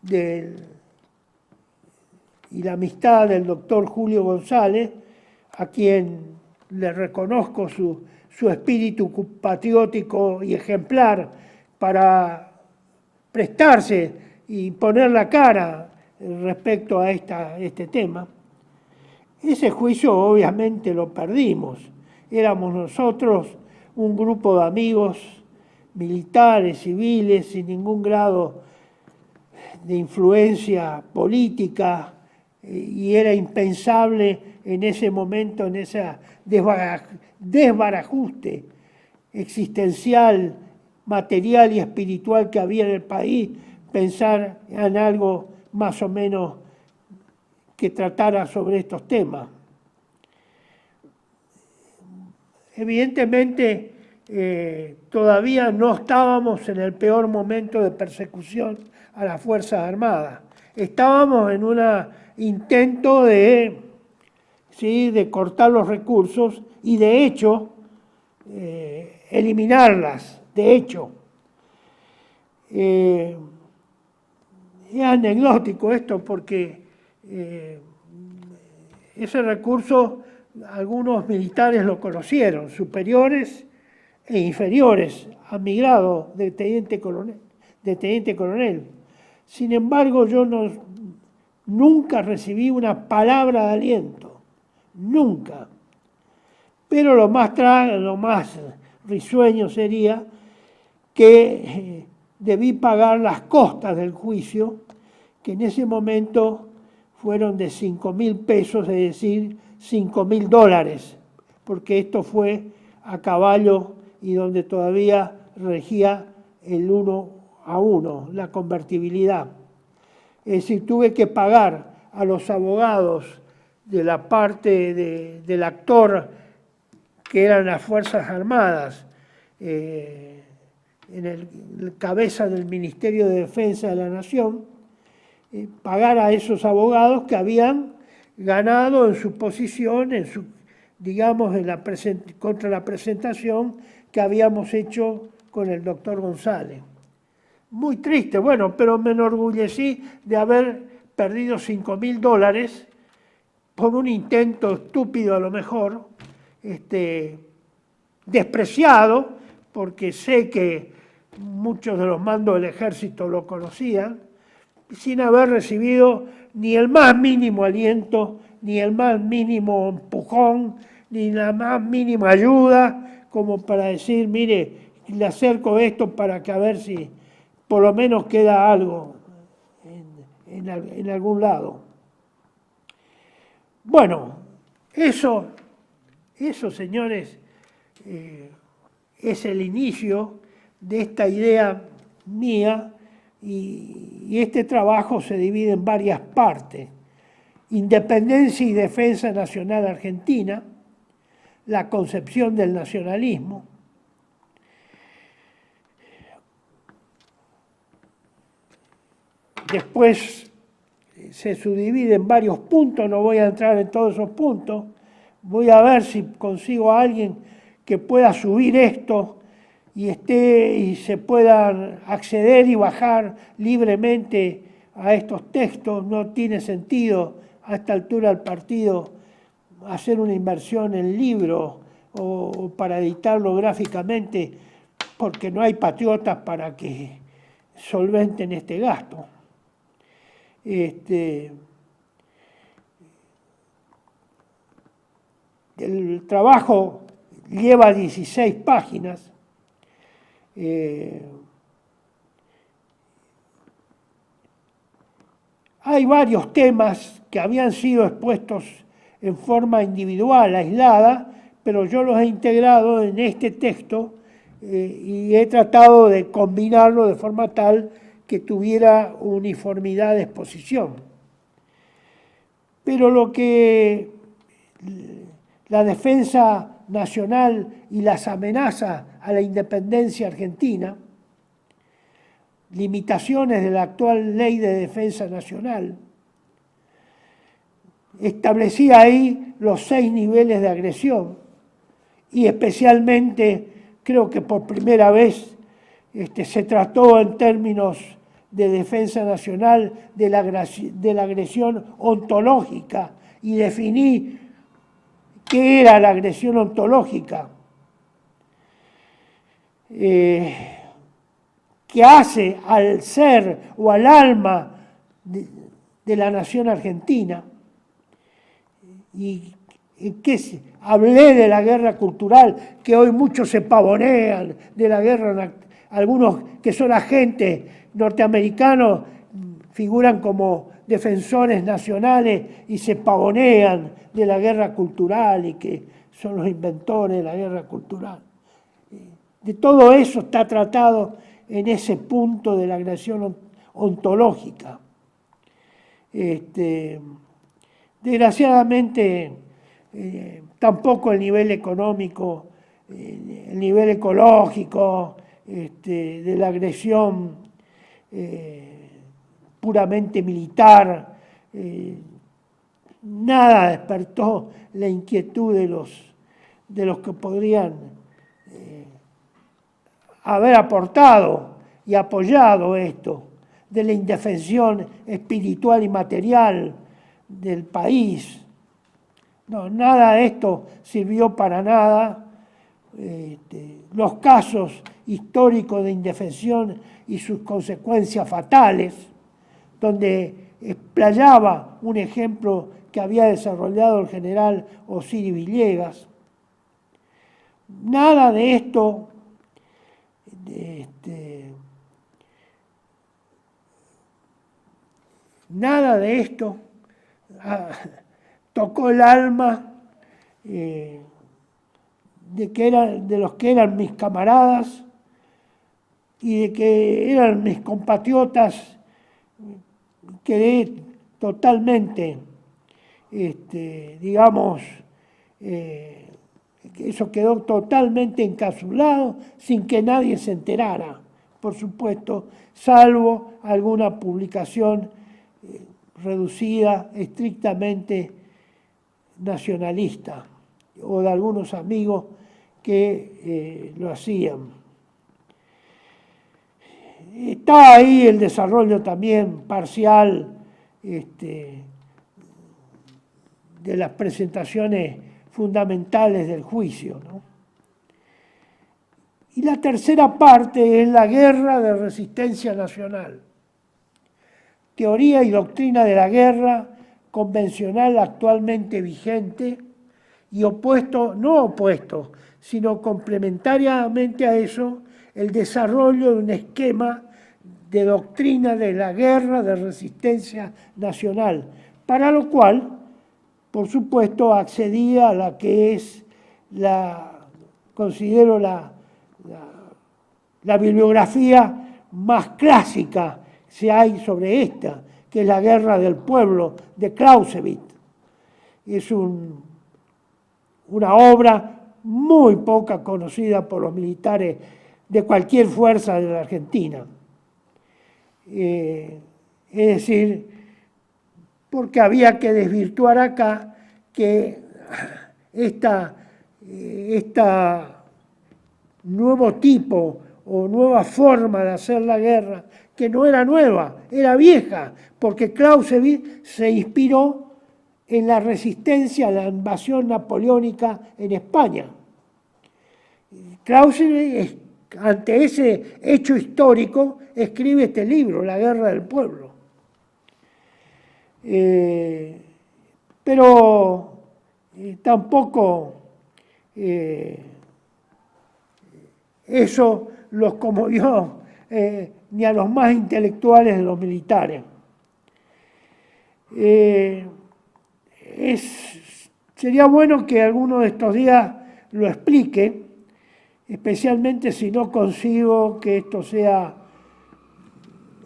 y la amistad del doctor Julio González, a quien le reconozco su espíritu patriótico y ejemplar para prestarse y poner la cara respecto a este tema. Ese juicio obviamente lo perdimos. Éramos nosotros un grupo de amigos militares, civiles, sin ningún grado de influencia política, y era impensable en ese momento, en ese desbarajuste existencial, material y espiritual que había en el país, pensar en algo más o menos que tratara sobre estos temas. Evidentemente, todavía no estábamos en el peor momento de persecución a las Fuerzas Armadas. Estábamos en un intento de cortar los recursos y, de hecho, eliminarlas. De hecho, es anecdótico esto porque ese recurso algunos militares lo conocieron, superiores e inferiores, a mi grado de teniente coronel. Sin embargo, yo nunca recibí una palabra de aliento, nunca. Pero lo más risueño sería que debí pagar las costas del juicio, que en ese momento fueron de 5.000 pesos, es decir, $5.000, porque esto fue a caballo y donde todavía regía el 1-a-1, la convertibilidad. Es decir, tuve que pagar a los abogados de la parte del actor que eran las Fuerzas Armadas, en el cabeza del Ministerio de Defensa de la Nación, pagar a esos abogados que habían ganado en su posición, digamos, contra la presentación que habíamos hecho con el doctor González. Muy triste, bueno, pero me enorgullecí de haber perdido $5.000 por un intento estúpido a lo mejor, despreciado, porque sé que muchos de los mandos del ejército lo conocían, sin haber recibido ni el más mínimo aliento, ni el más mínimo empujón, ni la más mínima ayuda, como para decir, mire, le acerco esto para que a ver si por lo menos queda algo en algún lado. Bueno, eso señores, es el inicio de esta idea mía y este trabajo se divide en varias partes. Independencia y defensa nacional argentina, la concepción del nacionalismo. Después se subdivide en varios puntos, no voy a entrar en todos esos puntos. Voy a ver si consigo a alguien que pueda subir esto y se pueda acceder y bajar libremente a estos textos. No tiene sentido a esta altura del partido hacer una inversión en libros o para editarlo gráficamente, porque no hay patriotas para que solventen este gasto. El trabajo lleva 16 páginas. Hay varios temas que habían sido expuestos en forma individual, aislada, pero yo los he integrado en este texto y he tratado de combinarlo de forma tal que tuviera uniformidad de exposición. Pero lo que la defensa nacional y las amenazas a la independencia argentina, limitaciones de la actual ley de defensa nacional, establecía ahí los 6 niveles de agresión y especialmente creo que por primera vez se trató en términos de defensa nacional de la agresión ontológica y definí qué era la agresión ontológica, que hace al ser o al alma de la nación argentina, y que hablé de la guerra cultural, que hoy muchos se pavonean de la guerra, algunos que son agentes norteamericanos figuran como defensores nacionales y se pavonean de la guerra cultural y que son los inventores de la guerra cultural. De todo eso está tratado en ese punto de la agresión ontológica. Desgraciadamente, tampoco el nivel económico, el nivel ecológico, de la agresión puramente militar, nada despertó la inquietud de los que podrían haber aportado y apoyado esto, de la indefensión espiritual y material del país. No, nada de esto sirvió para nada. Los casos históricos de indefensión y sus consecuencias fatales, donde explayaba un ejemplo que había desarrollado el general Osiris Villegas. Nada de esto tocó el alma de los que eran mis camaradas y de que eran mis compatriotas. Quedé totalmente, eso quedó totalmente encapsulado sin que nadie se enterara, por supuesto, salvo alguna publicación reducida, estrictamente nacionalista, o de algunos amigos que lo hacían. Está ahí el desarrollo también parcial de las presentaciones fundamentales del juicio, ¿no? Y la tercera parte es la guerra de resistencia nacional. Teoría y doctrina de la guerra convencional actualmente vigente y opuesto, no opuesto, sino complementariamente a eso, el desarrollo de un esquema de doctrina de la guerra de resistencia nacional, para lo cual, por supuesto, accedía a la que es considero la bibliografía más clásica que hay sobre esta, que es la Guerra del Pueblo de Clausewitz. Es una obra muy poca conocida por los militares de cualquier fuerza de la Argentina. Es decir, porque había que desvirtuar acá que esta nuevo tipo o nueva forma de hacer la guerra, que no era nueva, era vieja, porque Clausewitz se inspiró en la resistencia a la invasión napoleónica en España. Clausewitz, ante ese hecho histórico, escribe este libro, La Guerra del Pueblo. Pero tampoco eso los conmovió ni a los más intelectuales de los militares. Sería bueno que alguno de estos días lo explique, especialmente si no consigo que esto sea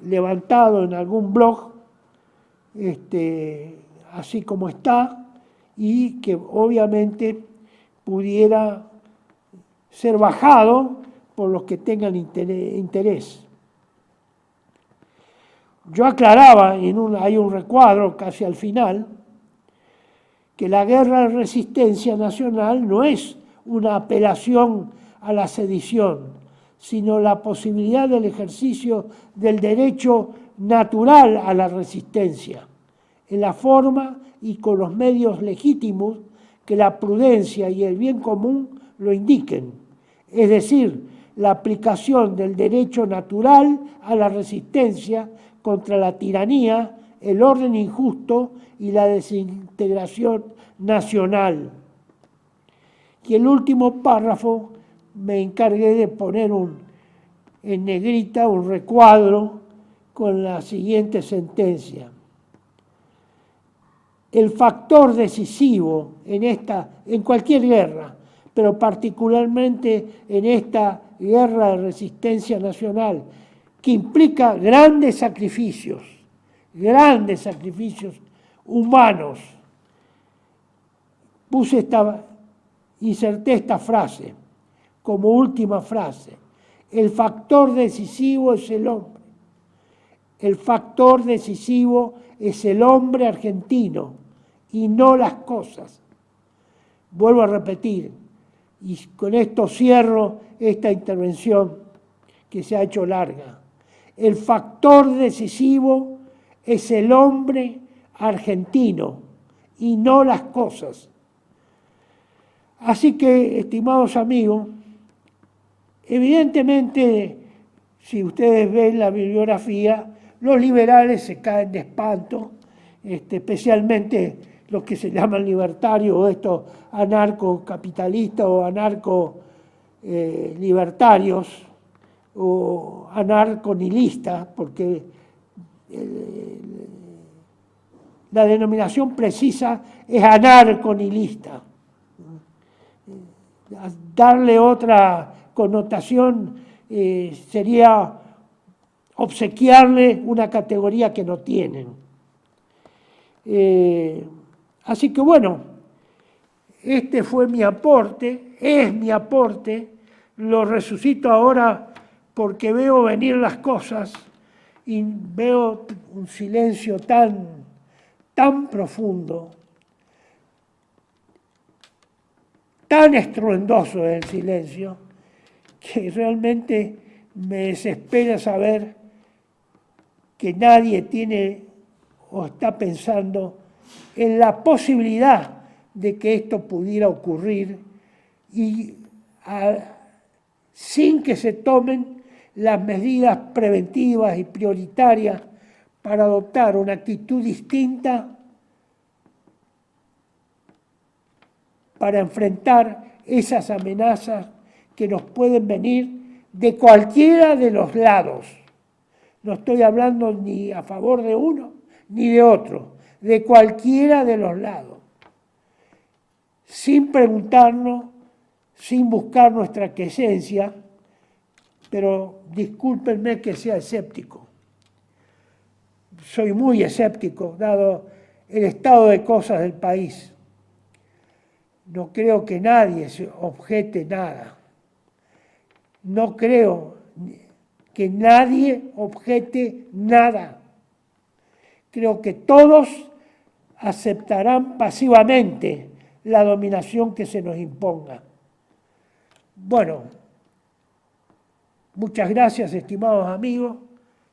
levantado en algún blog, así como está, y que obviamente pudiera ser bajado por los que tengan interés. Yo aclaraba, hay un recuadro casi al final, que la guerra de resistencia nacional no es una apelación a la sedición, sino la posibilidad del ejercicio del derecho natural a la resistencia, en la forma y con los medios legítimos que la prudencia y el bien común lo indiquen, es decir, la aplicación del derecho natural a la resistencia contra la tiranía, el orden injusto y la desintegración nacional. Y el último párrafo me encargué de poner en negrita un recuadro con la siguiente sentencia. El factor decisivo en cualquier guerra, pero particularmente en esta guerra de resistencia nacional, que implica grandes sacrificios humanos. Inserté esta frase como última frase. El factor decisivo es el hombre. El factor decisivo es el hombre argentino y no las cosas. Vuelvo a repetir, y con esto cierro esta intervención que se ha hecho larga. El factor decisivo es el hombre argentino y no las cosas. Así que, estimados amigos, evidentemente, si ustedes ven la bibliografía, los liberales se caen de espanto, especialmente los que se llaman libertarios o estos anarcocapitalistas o anarco-libertarios o anarconihilistas, porque la denominación precisa es anarconihilista. Darle otra connotación sería obsequiarle una categoría que no tienen. Así que bueno, este fue mi aporte, es mi aporte, lo resucito ahora porque veo venir las cosas y veo un silencio tan profundo, tan estruendoso el silencio, que realmente me desespera saber que nadie tiene o está pensando en la posibilidad de que esto pudiera ocurrir y sin que se tomen las medidas preventivas y prioritarias para adoptar una actitud distinta para enfrentar esas amenazas que nos pueden venir de cualquiera de los lados. No estoy hablando ni a favor de uno ni de otro, de cualquiera de los lados. Sin preguntarnos, sin buscar nuestra quiesencia, pero discúlpenme que sea escéptico. Soy muy escéptico, dado el estado de cosas del país. No creo que nadie se objete nada. No creo que nadie objete nada. Creo que todos aceptarán pasivamente la dominación que se nos imponga. Bueno, muchas gracias, estimados amigos.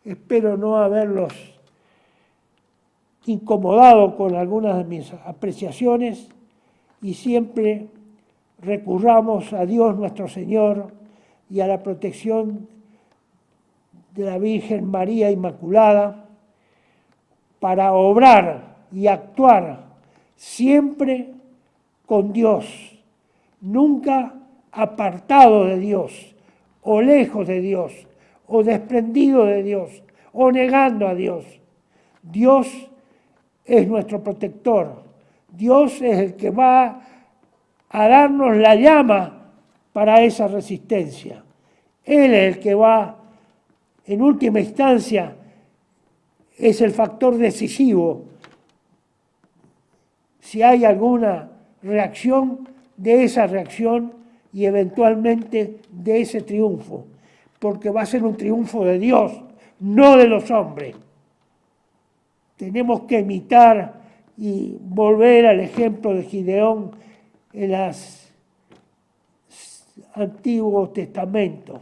Espero no haberlos incomodado con algunas de mis apreciaciones y siempre recurramos a Dios nuestro Señor y a la protección de la Virgen María Inmaculada para obrar y actuar siempre con Dios, nunca apartado de Dios, o lejos de Dios, o desprendido de Dios, o negando a Dios. Dios es nuestro protector. Dios es el que va a darnos la llama para esa resistencia. Él es el que va, en última instancia, es el factor decisivo. Si hay alguna reacción, de esa reacción y eventualmente de ese triunfo, porque va a ser un triunfo de Dios, no de los hombres. Tenemos que imitar y volver al ejemplo de Gideón en los Antiguos Testamentos.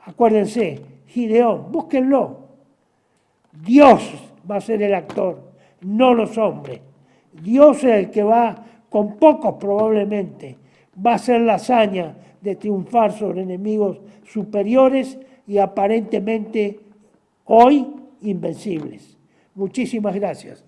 Acuérdense, Gideón, búsquenlo. Dios va a ser el actor, no los hombres. Dios es el que va, con pocos probablemente, va a hacer la hazaña de triunfar sobre enemigos superiores y aparentemente hoy invencibles. Muchísimas gracias.